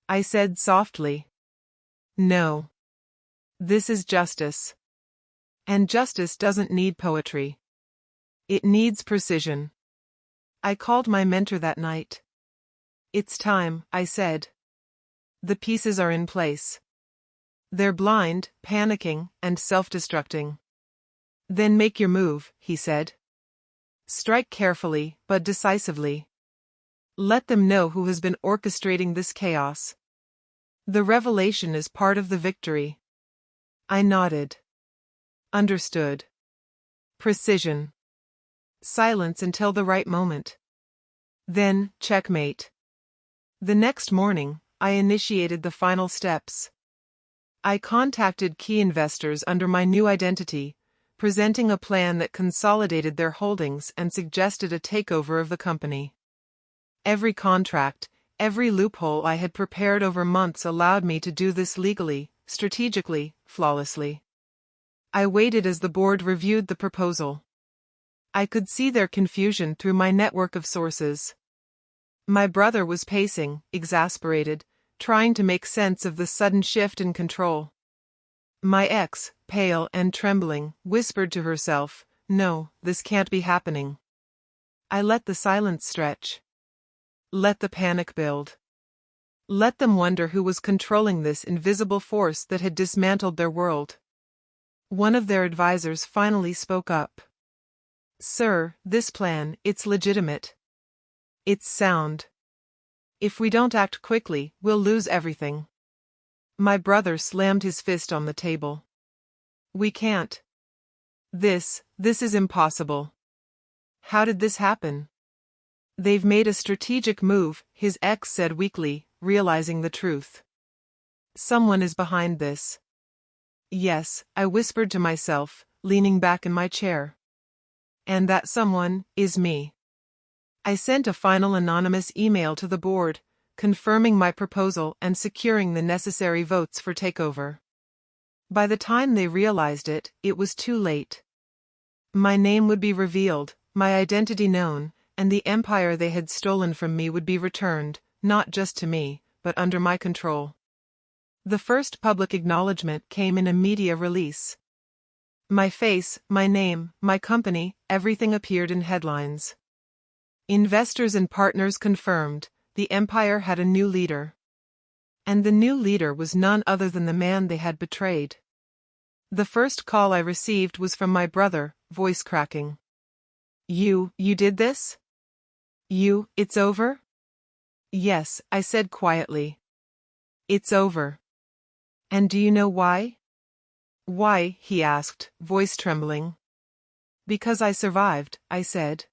I said softly. No. This is justice. And justice doesn't need poetry. It needs precision. I called my mentor that night. "It's time," I said. "The pieces are in place. They're blind, panicking, and self-destructing." "Then make your move," he said. "Strike carefully, but decisively. Let them know who has been orchestrating this chaos. The revelation is part of the victory." I nodded. Understood. Precision. Silence until the right moment. Then, checkmate. The next morning, I initiated the final steps. I contacted key investors under my new identity, presenting a plan that consolidated their holdings and suggested a takeover of the company. Every contract, every loophole I had prepared over months allowed me to do this legally, strategically, flawlessly. I waited as the board reviewed the proposal. I could see their confusion through my network of sources. My brother was pacing, exasperated, trying to make sense of the sudden shift in control. My ex, pale and trembling, whispered to herself, "No, this can't be happening." I let the silence stretch. Let the panic build. Let them wonder who was controlling this invisible force that had dismantled their world. One of their advisors finally spoke up. "Sir, this plan, it's legitimate. It's sound. If we don't act quickly, we'll lose everything." My brother slammed his fist on the table. "We can't. This is impossible." "How did this happen?" "They've made a strategic move," his ex said weakly, realizing the truth. "Someone is behind this." "Yes," I whispered to myself, leaning back in my chair. "And that someone is me." I sent a final anonymous email to the board, confirming my proposal and securing the necessary votes for takeover. By the time they realized it, it was too late. My name would be revealed, my identity known, and the empire they had stolen from me would be returned, not just to me, but under my control. The first public acknowledgement came in a media release. My face, my name, my company, everything appeared in headlines. Investors and partners confirmed, the empire had a new leader. And the new leader was none other than the man they had betrayed. The first call I received was from my brother, voice cracking. You did this? It's over?" "Yes," I said quietly. "It's over." "And do you know why?" "Why?" he asked, voice trembling. "Because I survived," I said.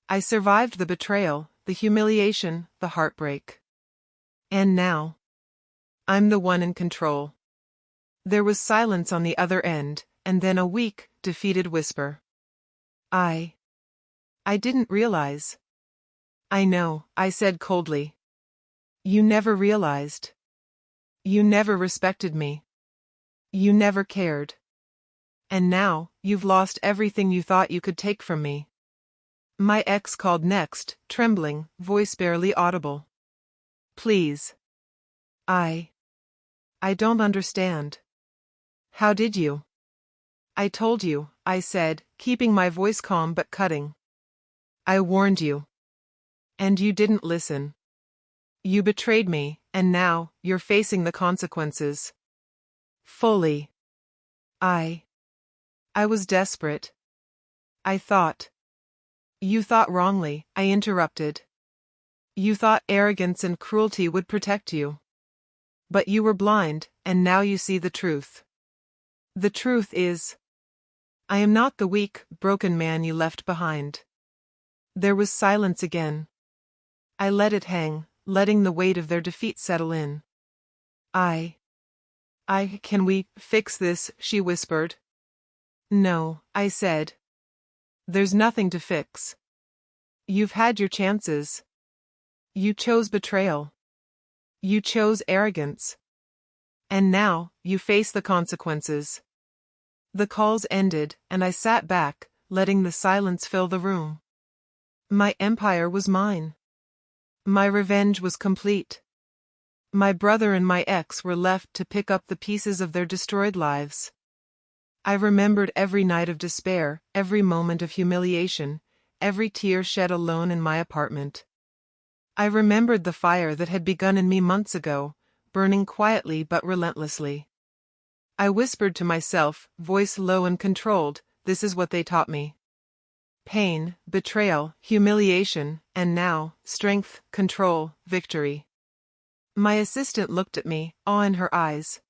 "I survived the betrayal, the humiliation, the heartbreak. And now, I'm the one in control." There was silence on the other end, and then a weak, defeated whisper. I didn't realize." "I know," I said coldly. "You never realized. You never respected me. You never cared. And now, you've lost everything you thought you could take from me." My ex called next, trembling, voice barely audible. "Please. I don't understand. How did you?" "I told you," I said, keeping my voice calm but cutting. "I warned you. And you didn't listen. You betrayed me, and now, you're facing the consequences. Fully. I was desperate. I thought." "You thought wrongly," I interrupted. "You thought arrogance and cruelty would protect you. But you were blind, and now you see the truth. The truth is, I am not the weak, broken man you left behind." There was silence again. I let it hang, letting the weight of their defeat settle in. Can we fix this?" she whispered. "No," I said. There's nothing to fix. You've had your chances. You chose betrayal. You chose arrogance. And now, you face the consequences. The calls ended, and I sat back, letting the silence fill the room. My empire was mine. My revenge was complete. My brother and my ex were left to pick up the pieces of their destroyed lives. I remembered every night of despair, every moment of humiliation, every tear shed alone in my apartment. I remembered the fire that had begun in me months ago, burning quietly but relentlessly. I whispered to myself, voice low and controlled, this is what they taught me. Pain, betrayal, humiliation, and now, strength, control, victory. My assistant looked at me, awe in her eyes.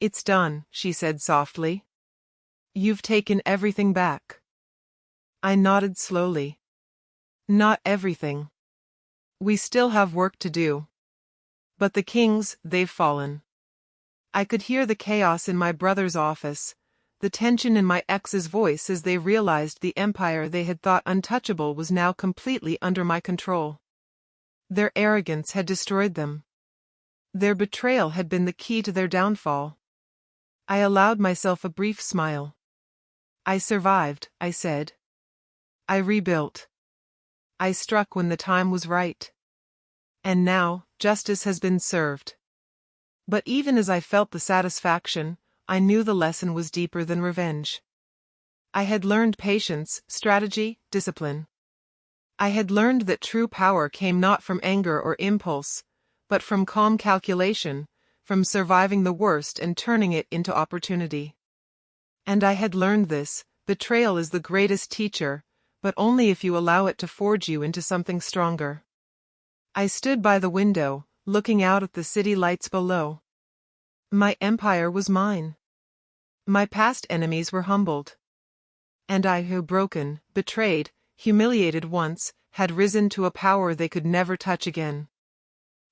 It's done, she said softly. You've taken everything back. I nodded slowly. Not everything. We still have work to do. But the kings, they've fallen. I could hear the chaos in my brother's office, the tension in my ex's voice as they realized the empire they had thought untouchable was now completely under my control. Their arrogance had destroyed them. Their betrayal had been the key to their downfall. I allowed myself a brief smile. I survived, I said. I rebuilt. I struck when the time was right. And now, justice has been served. But even as I felt the satisfaction, I knew the lesson was deeper than revenge. I had learned patience, strategy, discipline. I had learned that true power came not from anger or impulse, but from calm calculation, from surviving the worst and turning it into opportunity. And I had learned this, betrayal is the greatest teacher, but only if you allow it to forge you into something stronger. I stood by the window, looking out at the city lights below. My empire was mine. My past enemies were humbled. And I who broken, betrayed, humiliated once, had risen to a power they could never touch again.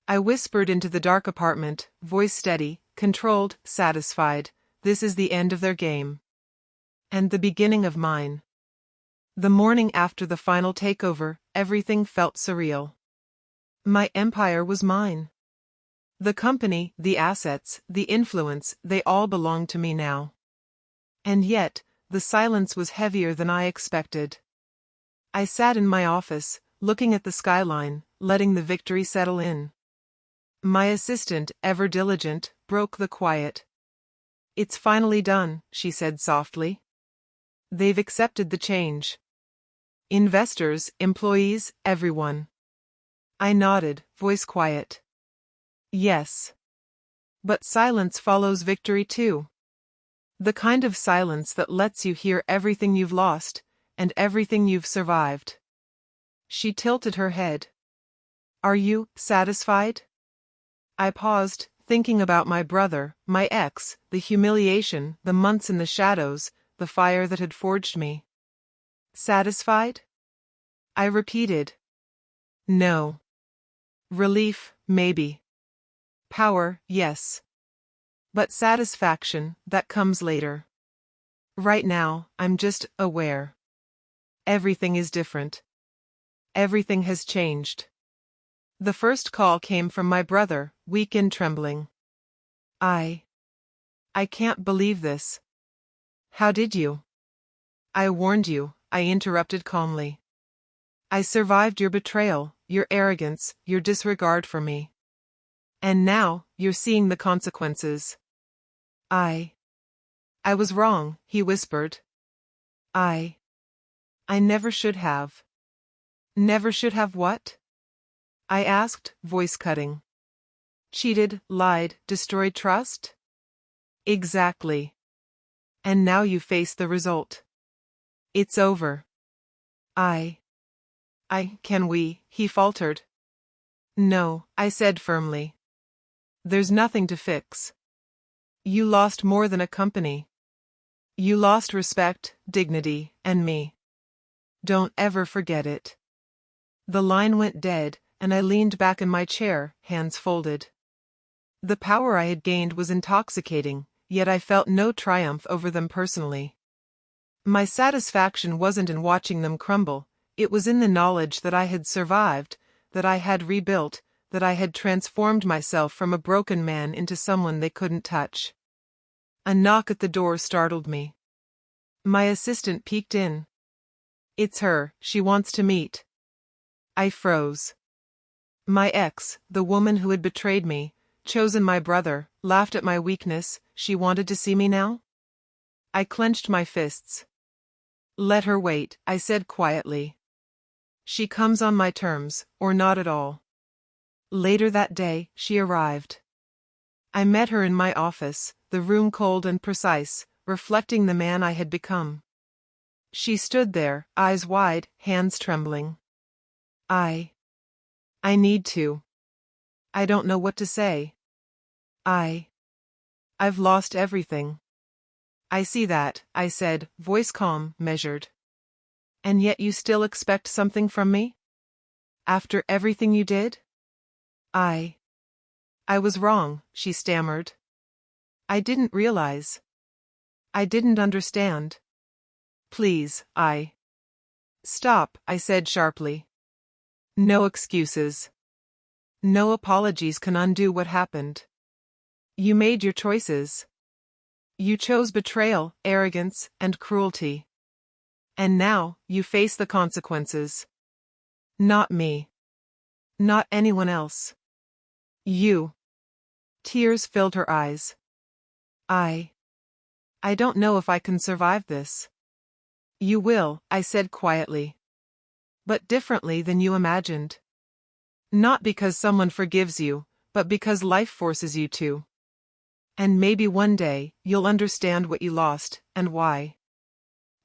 I whispered into the dark apartment, voice steady, controlled, satisfied, this is the end of their game. And the beginning of mine. The morning after the final takeover, everything felt surreal. My empire was mine. The company, the assets, the influence, they all belonged to me now. And yet, the silence was heavier than I expected. I sat in my office, looking at the skyline, letting the victory settle in. My assistant, ever diligent, broke the quiet. It's finally done, she said softly. They've accepted the change. Investors, employees, everyone. I nodded, voice quiet. Yes. But silence follows victory too. The kind of silence that lets you hear everything you've lost, and everything you've survived. She tilted her head. Are you satisfied? I paused, thinking about my brother, my ex, the humiliation, the months in the shadows, the fire that had forged me. Satisfied? I repeated. No. Relief, maybe. Power, yes. But satisfaction, that comes later. Right now, I'm just aware. Everything is different. Everything has changed. The first call came from my brother, weak and trembling. I can't believe this. How did you? I warned you, I interrupted calmly. I survived your betrayal, your arrogance, your disregard for me. And now, you're seeing the consequences. I was wrong, he whispered. I never should have. Never should have what? I asked, voice cutting. Cheated, lied, destroyed trust? Exactly. And now you face the result. It's over. Can we, he faltered. No, I said firmly. There's nothing to fix. You lost more than a company. You lost respect, dignity, and me. Don't ever forget it. The line went dead, and I leaned back in my chair, hands folded. The power I had gained was intoxicating, yet I felt no triumph over them personally. My satisfaction wasn't in watching them crumble, it was in the knowledge that I had survived, that I had rebuilt, that I had transformed myself from a broken man into someone they couldn't touch. A knock at the door startled me. My assistant peeked in. "It's her, she wants to meet." I froze. My ex, the woman who had betrayed me, chosen my brother, laughed at my weakness, she wanted to see me now? I clenched my fists. "Let her wait," I said quietly. "She comes on my terms, or not at all." Later that day, she arrived. I met her in my office, the room cold and precise, reflecting the man I had become. She stood there, eyes wide, hands trembling. I need to. I don't know what to say. I've lost everything." "I see that," I said, voice calm, measured. "And yet you still expect something from me? After everything you did?" I was wrong," she stammered. "I didn't realize. I didn't understand. Please, Stop," I said sharply. "No excuses. No apologies can undo what happened. You made your choices. You chose betrayal, arrogance, and cruelty. And now, you face the consequences. Not me. Not anyone else. You." Tears filled her eyes. I don't know if I can survive this." "You will," I said quietly. "But differently than you imagined. Not because someone forgives you, but because life forces you to. And maybe one day, you'll understand what you lost, and why."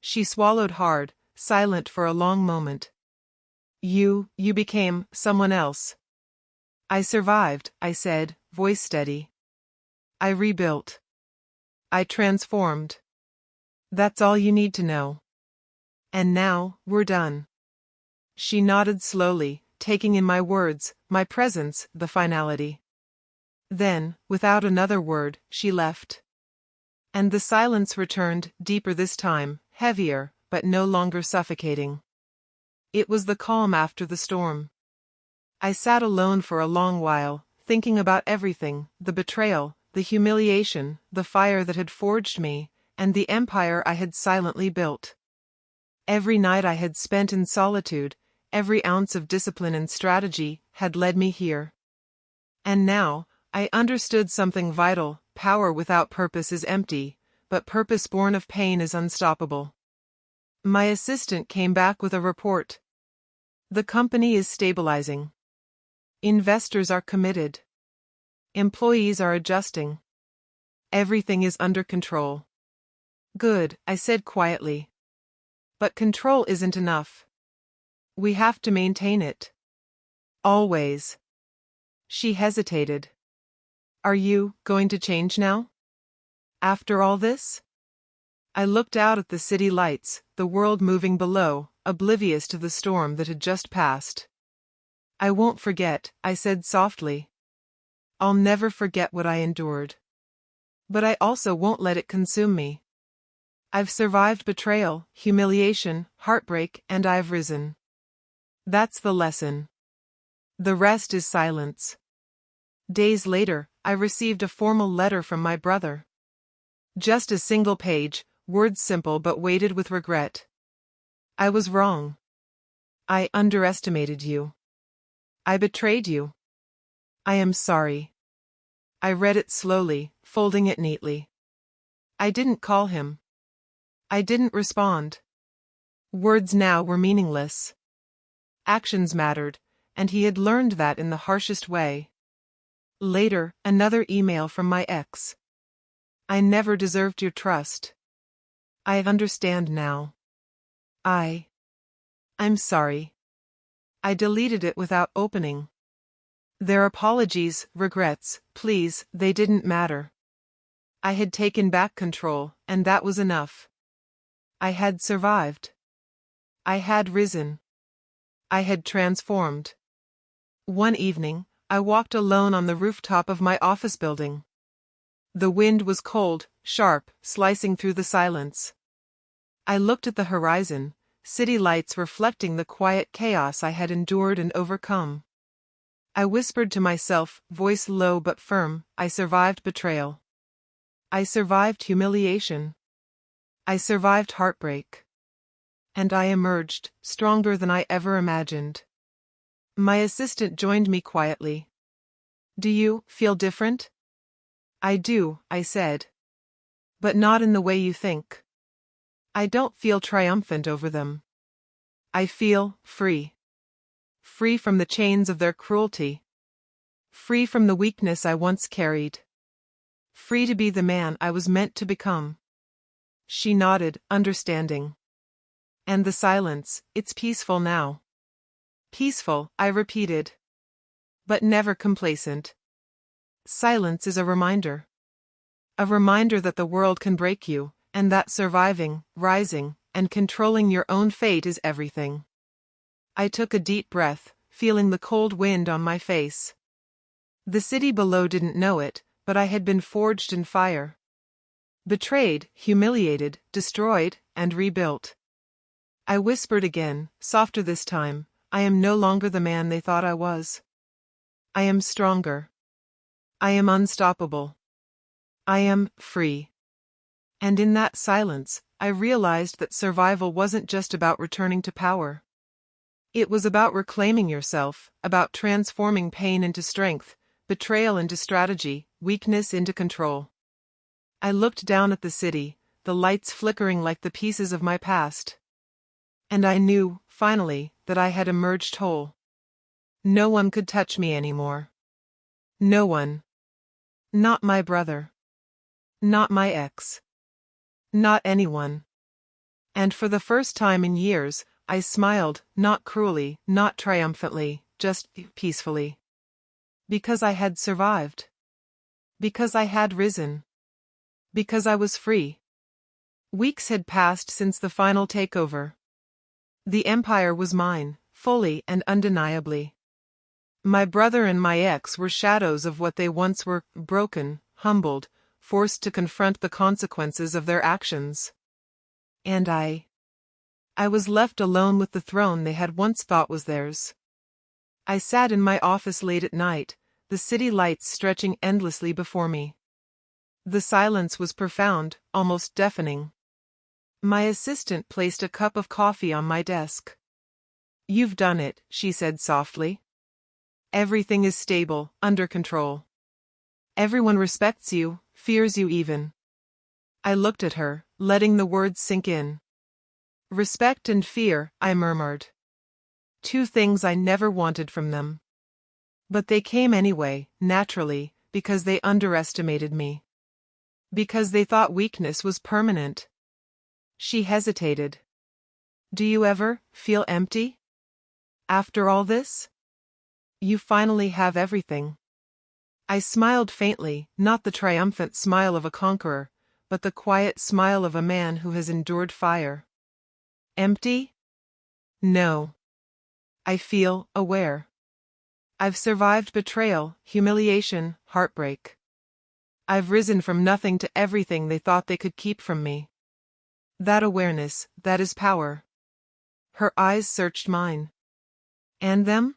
She swallowed hard, silent for a long moment. You became someone else." "I survived," I said, voice steady. "I rebuilt. I transformed. That's all you need to know. And now, we're done." She nodded slowly, taking in my words, my presence, the finality. Then, without another word, she left. And the silence returned, deeper this time, heavier, but no longer suffocating. It was the calm after the storm. I sat alone for a long while, thinking about everything, the betrayal, the humiliation, the fire that had forged me, and the empire I had silently built. Every night I had spent in solitude, every ounce of discipline and strategy, had led me here. And now, I understood something vital: power without purpose is empty, but purpose born of pain is unstoppable. My assistant came back with a report. The company is stabilizing. Investors are committed. Employees are adjusting. Everything is under control. "Good," I said quietly. "But control isn't enough. We have to maintain it. Always." She hesitated. "Are you going to change now? After all this?" I looked out at the city lights, the world moving below, oblivious to the storm that had just passed. "I won't forget," I said softly. "I'll never forget what I endured. But I also won't let it consume me. I've survived betrayal, humiliation, heartbreak, and I've risen. That's the lesson. The rest is silence." Days later, I received a formal letter from my brother. Just a single page, words simple but weighted with regret. "I was wrong. I underestimated you. I betrayed you. I am sorry." I read it slowly, folding it neatly. I didn't call him. I didn't respond. Words now were meaningless. Actions mattered, and he had learned that in the harshest way. Later, another email from my ex. "I never deserved your trust. I understand now. I'm sorry." I deleted it without opening. Their apologies, regrets, pleas, they didn't matter. I had taken back control, and that was enough. I had survived. I had risen. I had transformed. One evening, I walked alone on the rooftop of my office building. The wind was cold, sharp, slicing through the silence. I looked at the horizon, city lights reflecting the quiet chaos I had endured and overcome. I whispered to myself, voice low but firm, I survived betrayal. I survived humiliation. I survived heartbreak. And I emerged, stronger than I ever imagined. My assistant joined me quietly. Do you feel different? I do, I said. But not in the way you think. I don't feel triumphant over them. I feel free. Free from the chains of their cruelty. Free from the weakness I once carried. Free to be the man I was meant to become. She nodded, understanding. And the silence, it's peaceful now. Peaceful, I repeated. But never complacent. Silence is a reminder. A reminder that the world can break you, and that surviving, rising, and controlling your own fate is everything. I took a deep breath, feeling the cold wind on my face. The city below didn't know it, but I had been forged in fire. Betrayed, humiliated, destroyed, and rebuilt. I whispered again, softer this time, I am no longer the man they thought I was. I am stronger. I am unstoppable. I am free. And in that silence, I realized that survival wasn't just about returning to power. It was about reclaiming yourself, about transforming pain into strength, betrayal into strategy, weakness into control. I looked down at the city, the lights flickering like the pieces of my past. And I knew, finally, that I had emerged whole. No one could touch me anymore. No one. Not my brother. Not my ex. Not anyone. And for the first time in years, I smiled, not cruelly, not triumphantly, just peacefully. Because I had survived. Because I had risen. Because I was free. Weeks had passed since the final takeover. The empire was mine, fully and undeniably. My brother and my ex were shadows of what they once were, broken, humbled, forced to confront the consequences of their actions. And I was left alone with the throne they had once thought was theirs. I sat in my office late at night, the city lights stretching endlessly before me. The silence was profound, almost deafening. My assistant placed a cup of coffee on my desk. You've done it, she said softly. Everything is stable, under control. Everyone respects you, fears you even. I looked at her, letting the words sink in. Respect and fear, I murmured. Two things I never wanted from them. But they came anyway, naturally, because they underestimated me. Because they thought weakness was permanent. She hesitated. Do you ever feel empty? After all this? You finally have everything. I smiled faintly, not the triumphant smile of a conqueror, but the quiet smile of a man who has endured fire. Empty? No. I feel aware. I've survived betrayal, humiliation, heartbreak. I've risen from nothing to everything they thought they could keep from me. That awareness, that is power. Her eyes searched mine. And them?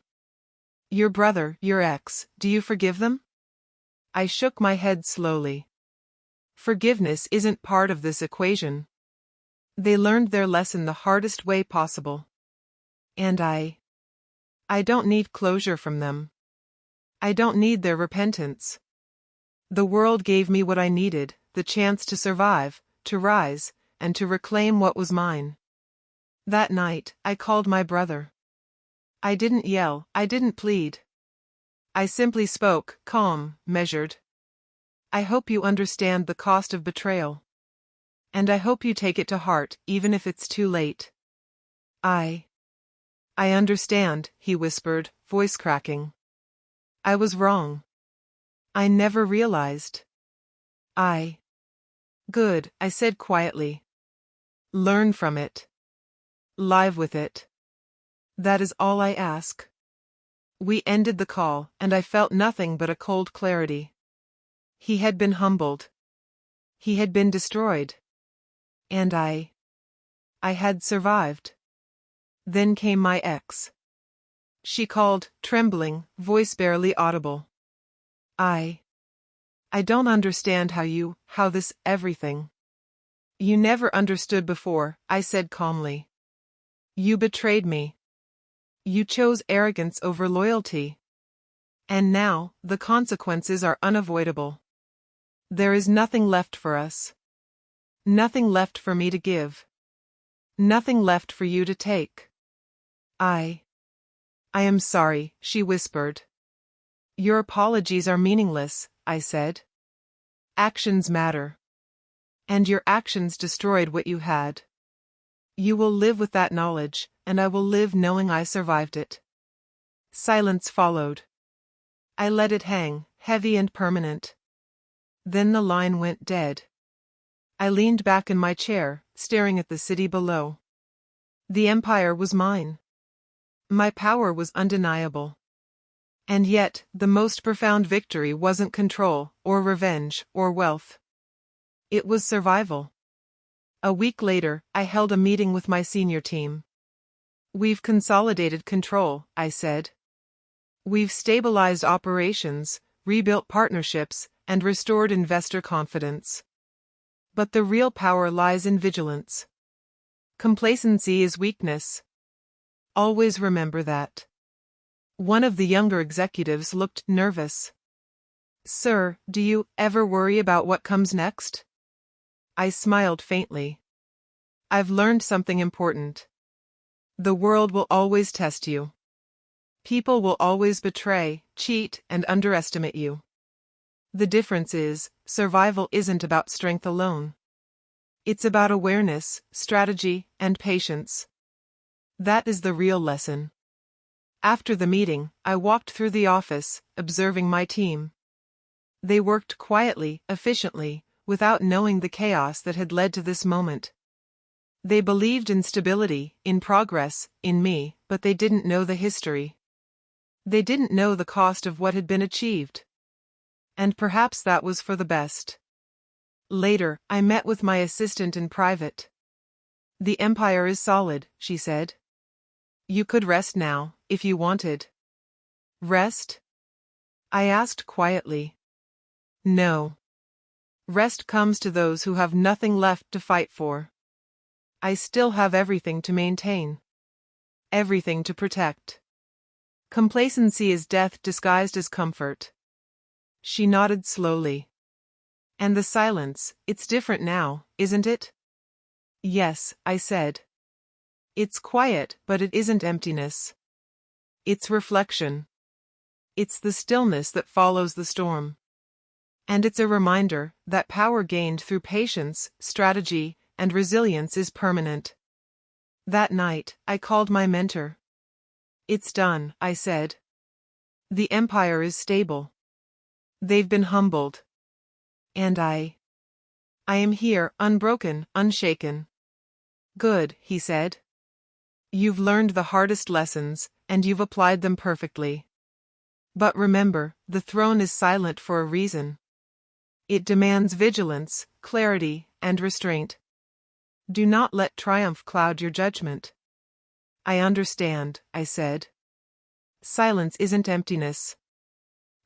Your brother, your ex, do you forgive them? I shook my head slowly. Forgiveness isn't part of this equation. They learned their lesson the hardest way possible. And I don't need closure from them. I don't need their repentance. The world gave me what I needed, the chance to survive, to rise, and to reclaim what was mine. That night, I called my brother. I didn't yell, I didn't plead. I simply spoke, calm, measured. I hope you understand the cost of betrayal. And I hope you take it to heart, even if it's too late. I understand, he whispered, voice cracking. I was wrong. I never realized. Good, I said quietly. Learn from it. Live with it. That is all I ask. We ended the call, and I felt nothing but a cold clarity. He had been humbled. He had been destroyed. And I I had survived. Then came my ex. She called, trembling, voice barely audible. I don't understand how this everything. You never understood before, I said calmly. You betrayed me. You chose arrogance over loyalty. And now, the consequences are unavoidable. There is nothing left for us. Nothing left for me to give. Nothing left for you to take. I am sorry, she whispered. Your apologies are meaningless, I said. Actions matter. And your actions destroyed what you had. You will live with that knowledge, and I will live knowing I survived it. Silence followed. I let it hang, heavy and permanent. Then the line went dead. I leaned back in my chair, staring at the city below. The empire was mine. My power was undeniable. And yet, the most profound victory wasn't control, or revenge, or wealth. It was survival. A week later, I held a meeting with my senior team. We've consolidated control, I said. We've stabilized operations, rebuilt partnerships, and restored investor confidence. But the real power lies in vigilance. Complacency is weakness. Always remember that. One of the younger executives looked nervous. Sir, do you ever worry about what comes next? I smiled faintly. I've learned something important. The world will always test you. People will always betray, cheat, and underestimate you. The difference is, survival isn't about strength alone. It's about awareness, strategy, and patience. That is the real lesson. After the meeting, I walked through the office, observing my team. They worked quietly, efficiently, without knowing the chaos that had led to this moment. They believed in stability, in progress, in me, but they didn't know the history. They didn't know the cost of what had been achieved. And perhaps that was for the best. Later, I met with my assistant in private. The empire is solid, she said. You could rest now, if you wanted. Rest? I asked quietly. No. Rest comes to those who have nothing left to fight for. I still have everything to maintain. Everything to protect. Complacency is death disguised as comfort. She nodded slowly. And the silence, it's different now, isn't it? Yes, I said. It's quiet, but it isn't emptiness. It's reflection. It's the stillness that follows the storm. And it's a reminder that power gained through patience, strategy, and resilience is permanent. That night, I called my mentor. It's done, I said. The empire is stable. They've been humbled. And I am here, unbroken, unshaken. Good, he said. You've learned the hardest lessons, and you've applied them perfectly. But remember, the throne is silent for a reason. It demands vigilance, clarity, and restraint. Do not let triumph cloud your judgment. I understand, I said. Silence isn't emptiness.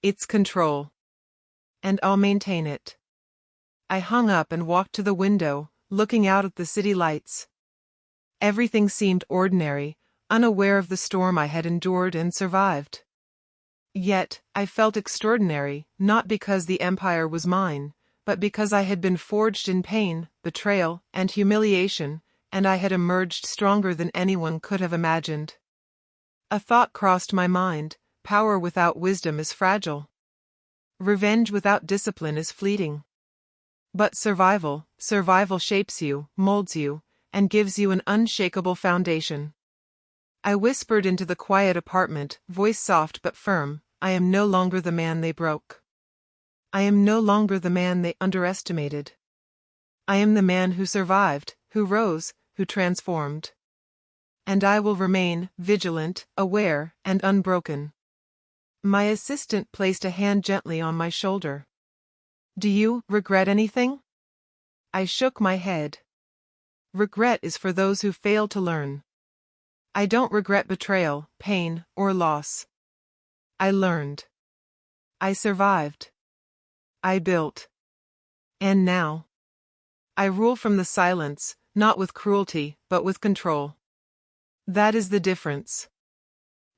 It's control. And I'll maintain it. I hung up and walked to the window, looking out at the city lights. Everything seemed ordinary, unaware of the storm I had endured and survived. Yet, I felt extraordinary, not because the empire was mine, but because I had been forged in pain, betrayal, and humiliation, and I had emerged stronger than anyone could have imagined. A thought crossed my mind: power without wisdom is fragile. Revenge without discipline is fleeting. But survival shapes you, molds you, and gives you an unshakable foundation. I whispered into the quiet apartment, voice soft but firm, I am no longer the man they broke. I am no longer the man they underestimated. I am the man who survived, who rose, who transformed. And I will remain vigilant, aware, and unbroken. My assistant placed a hand gently on my shoulder. Do you regret anything? I shook my head. Regret is for those who fail to learn. I don't regret betrayal, pain, or loss. I learned. I survived. I built. And now, I rule from the silence, not with cruelty, but with control. That is the difference.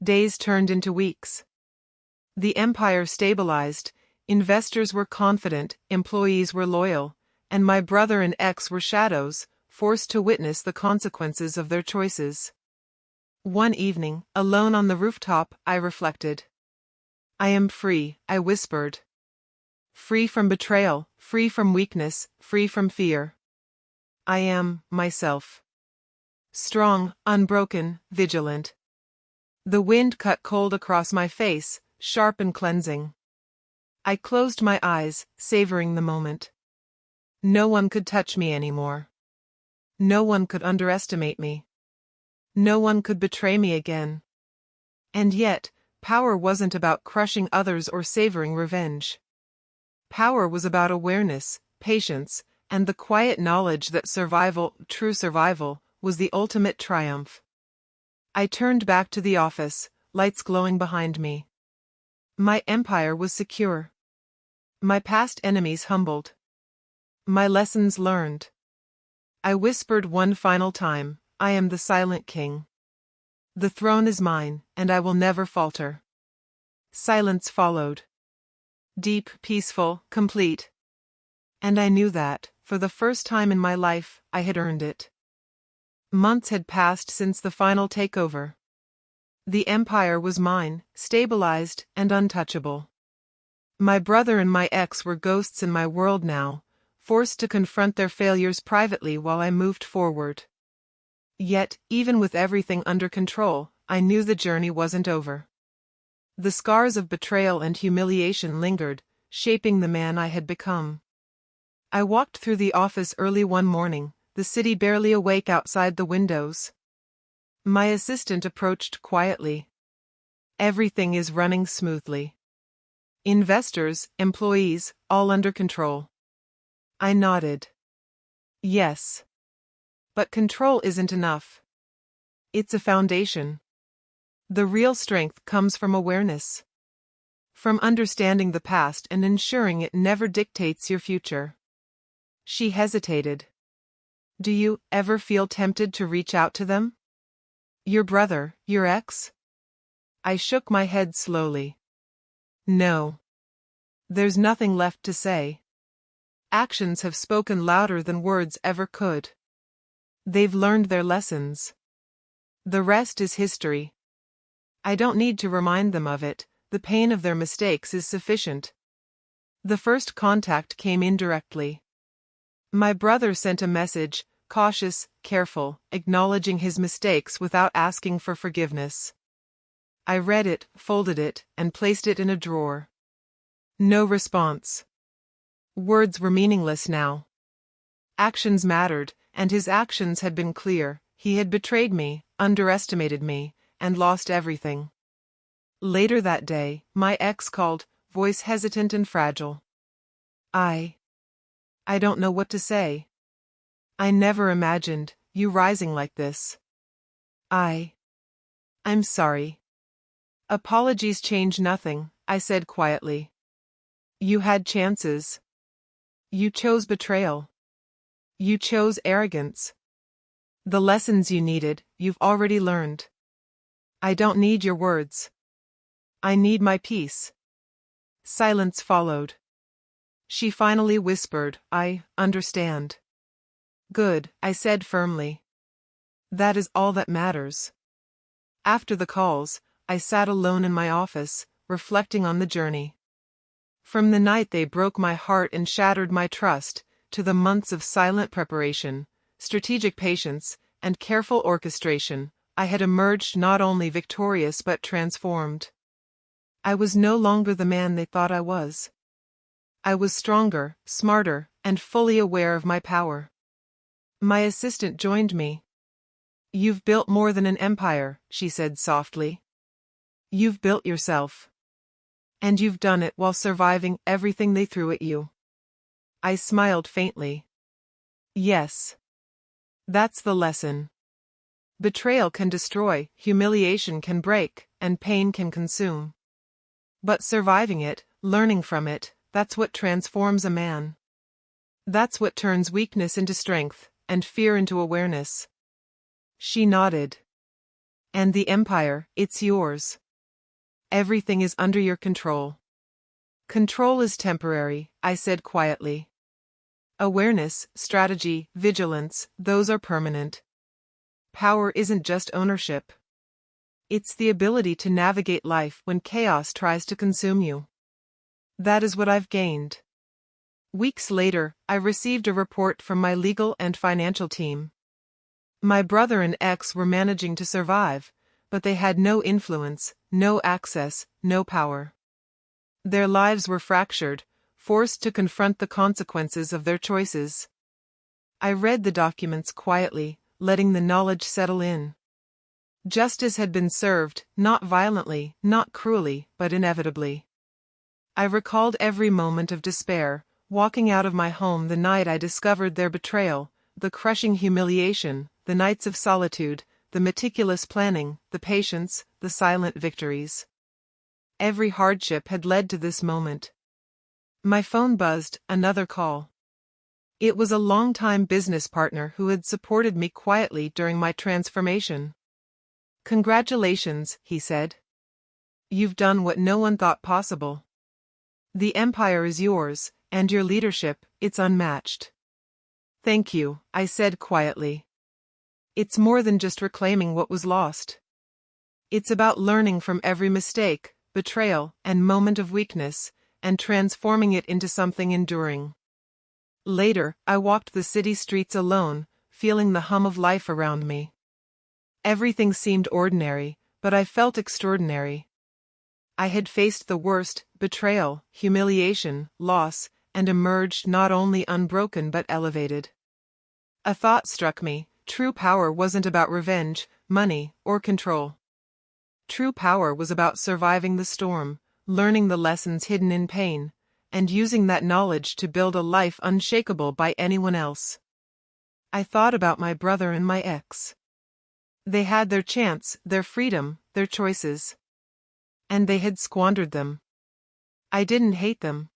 Days turned into weeks. The empire stabilized, investors were confident, employees were loyal, and my brother and ex were shadows, forced to witness the consequences of their choices. One evening, alone on the rooftop, I reflected. I am free, I whispered. Free from betrayal, free from weakness, free from fear. I am myself. Strong, unbroken, vigilant. The wind cut cold across my face, sharp and cleansing. I closed my eyes, savoring the moment. No one could touch me anymore. No one could underestimate me. No one could betray me again. And yet, power wasn't about crushing others or savoring revenge. Power was about awareness, patience, and the quiet knowledge that survival, true survival, was the ultimate triumph. I turned back to the office, lights glowing behind me. My empire was secure. My past enemies humbled. My lessons learned. I whispered one final time, I am the silent king. The throne is mine, and I will never falter. Silence followed. Deep, peaceful, complete. And I knew that, for the first time in my life, I had earned it. Months had passed since the final takeover. The empire was mine, stabilized and untouchable. My brother and my ex were ghosts in my world now, forced to confront their failures privately while I moved forward. Yet, even with everything under control, I knew the journey wasn't over. The scars of betrayal and humiliation lingered, shaping the man I had become. I walked through the office early one morning, the city barely awake outside the windows. My assistant approached quietly. Everything is running smoothly. Investors, employees, all under control. I nodded. Yes. But control isn't enough. It's a foundation. The real strength comes from awareness. From understanding the past and ensuring it never dictates your future. She hesitated. Do you ever feel tempted to reach out to them? Your brother, your ex? I shook my head slowly. No. There's nothing left to say. Actions have spoken louder than words ever could. They've learned their lessons. The rest is history. I don't need to remind them of it, the pain of their mistakes is sufficient. The first contact came indirectly. My brother sent a message, cautious, careful, acknowledging his mistakes without asking for forgiveness. I read it, folded it, and placed it in a drawer. No response. Words were meaningless now. Actions mattered, and his actions had been clear. He had betrayed me, underestimated me, and lost everything. Later that day, my ex called, voice hesitant and fragile. I don't know what to say. I never imagined you rising like this. I'm sorry. Apologies change nothing, I said quietly. You had chances. You chose betrayal. You chose arrogance. The lessons you needed, you've already learned. I don't need your words. I need my peace. Silence followed. She finally whispered, I understand. Good, I said firmly. That is all that matters. After the calls, I sat alone in my office, reflecting on the journey. From the night they broke my heart and shattered my trust, to the months of silent preparation, strategic patience, and careful orchestration, I had emerged not only victorious but transformed. I was no longer the man they thought I was. I was stronger, smarter, and fully aware of my power. My assistant joined me. You've built more than an empire, she said softly. You've built yourself. And you've done it while surviving everything they threw at you. I smiled faintly. Yes. That's the lesson. Betrayal can destroy, humiliation can break, and pain can consume. But surviving it, learning from it, that's what transforms a man. That's what turns weakness into strength, and fear into awareness. She nodded. And the empire, it's yours. Everything is under your control. Control is temporary, I said quietly. Awareness, strategy, vigilance, those are permanent. Power isn't just ownership. It's the ability to navigate life when chaos tries to consume you. That is what I've gained. Weeks later, I received a report from my legal and financial team. My brother and ex were managing to survive, but they had no influence, no access, no power. Their lives were fractured, forced to confront the consequences of their choices. I read the documents quietly, letting the knowledge settle in. Justice had been served, not violently, not cruelly, but inevitably. I recalled every moment of despair, walking out of my home the night I discovered their betrayal, the crushing humiliation, the nights of solitude, the meticulous planning, the patience, the silent victories. Every hardship had led to this moment. My phone buzzed, another call. It was a longtime business partner who had supported me quietly during my transformation. "Congratulations," he said. "You've done what no one thought possible. The empire is yours, and your leadership, it's unmatched." "Thank you," I said quietly. "It's more than just reclaiming what was lost. It's about learning from every mistake, betrayal, and moment of weakness, and transforming it into something enduring." Later, I walked the city streets alone, feeling the hum of life around me. Everything seemed ordinary, but I felt extraordinary. I had faced the worst, betrayal, humiliation, loss, and emerged not only unbroken but elevated. A thought struck me: true power wasn't about revenge, money, or control. True power was about surviving the storm, learning the lessons hidden in pain, and using that knowledge to build a life unshakable by anyone else. I thought about my brother and my ex. They had their chance, their freedom, their choices. And they had squandered them. I didn't hate them.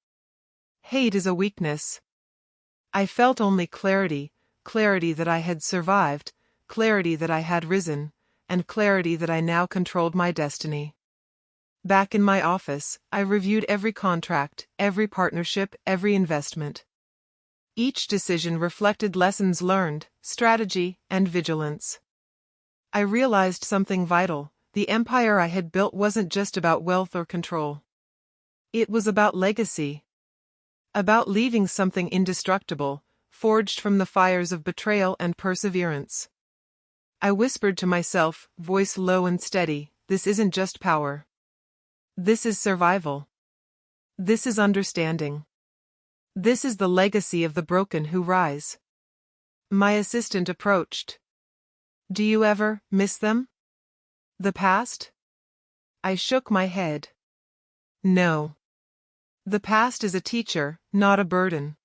Hate is a weakness. I felt only clarity, clarity that I had survived, clarity that I had risen, and clarity that I now controlled my destiny. Back in my office, I reviewed every contract, every partnership, every investment. Each decision reflected lessons learned, strategy, and vigilance. I realized something vital: the empire I had built wasn't just about wealth or control. It was about legacy. About leaving something indestructible, forged from the fires of betrayal and perseverance. I whispered to myself, voice low and steady, "This isn't just power. This is survival. This is understanding. This is the legacy of the broken who rise." My assistant approached. "Do you ever miss them? The past?" I shook my head. "No. The past is a teacher, not a burden.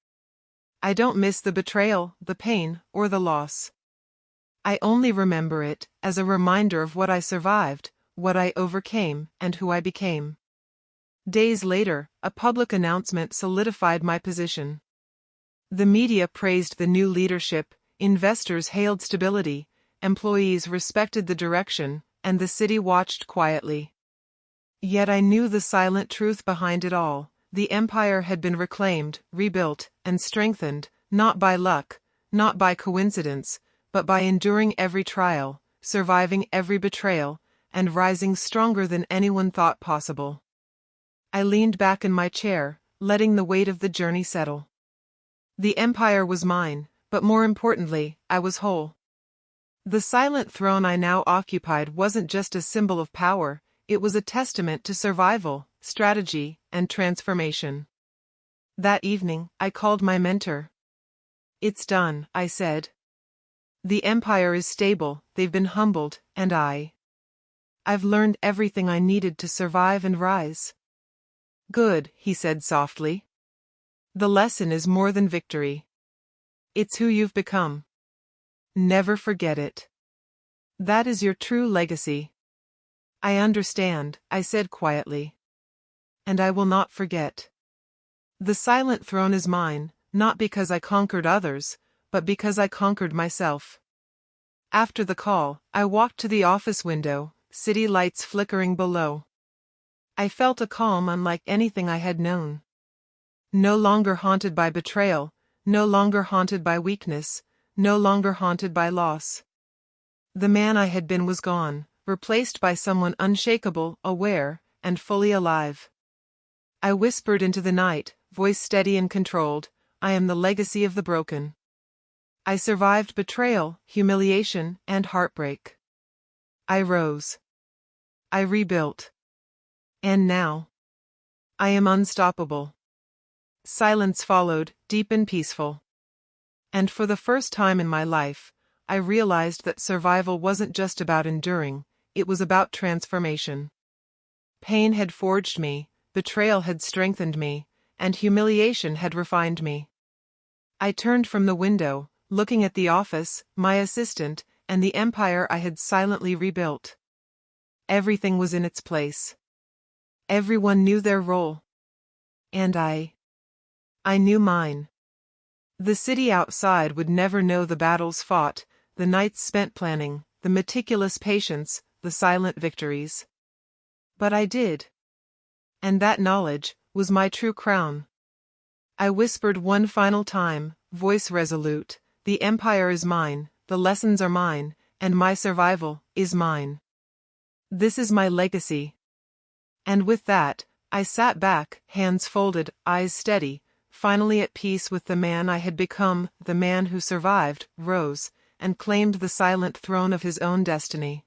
I don't miss the betrayal, the pain, or the loss. I only remember it as a reminder of what I survived, what I overcame, and who I became." Days later, a public announcement solidified my position. The media praised the new leadership, investors hailed stability, employees respected the direction, and the city watched quietly. Yet I knew the silent truth behind it all: the empire had been reclaimed, rebuilt, and strengthened, not by luck, not by coincidence, but by enduring every trial, surviving every betrayal, and rising stronger than anyone thought possible. I leaned back in my chair, letting the weight of the journey settle. The empire was mine, but more importantly, I was whole. The silent throne I now occupied wasn't just a symbol of power, it was a testament to survival, strategy, and transformation. That evening, I called my mentor. "It's done," I said. "The empire is stable, they've been humbled, and I've learned everything I needed to survive and rise." "Good," he said softly. "The lesson is more than victory. It's who you've become. Never forget it. That is your true legacy. I understand, I said quietly. And I will not forget. The silent throne is mine, not because I conquered others, but because I conquered myself. After the call, I walked to the office window, city lights flickering below. I felt a calm unlike anything I had known. No longer haunted by betrayal, no longer haunted by weakness, no longer haunted by loss. The man I had been was gone, replaced by someone unshakable, aware, and fully alive. I whispered into the night, voice steady and controlled, I am the legacy of the broken. I survived betrayal, humiliation, and heartbreak. I rose. I rebuilt. And now, I am unstoppable. Silence followed, deep and peaceful. And for the first time in my life, I realized that survival wasn't just about enduring, it was about transformation. Pain had forged me, betrayal had strengthened me, and humiliation had refined me. I turned from the window, looking at the office, my assistant, and the empire I had silently rebuilt. Everything was in its place. Everyone knew their role. And I knew mine. The city outside would never know the battles fought, the nights spent planning, the meticulous patience, the silent victories. But I did. And that knowledge was my true crown. I whispered one final time, voice resolute, the empire is mine, the lessons are mine, and my survival is mine. This is my legacy. And with that, I sat back, hands folded, eyes steady, finally at peace with the man I had become. The man who survived, rose, and claimed the silent throne of his own destiny.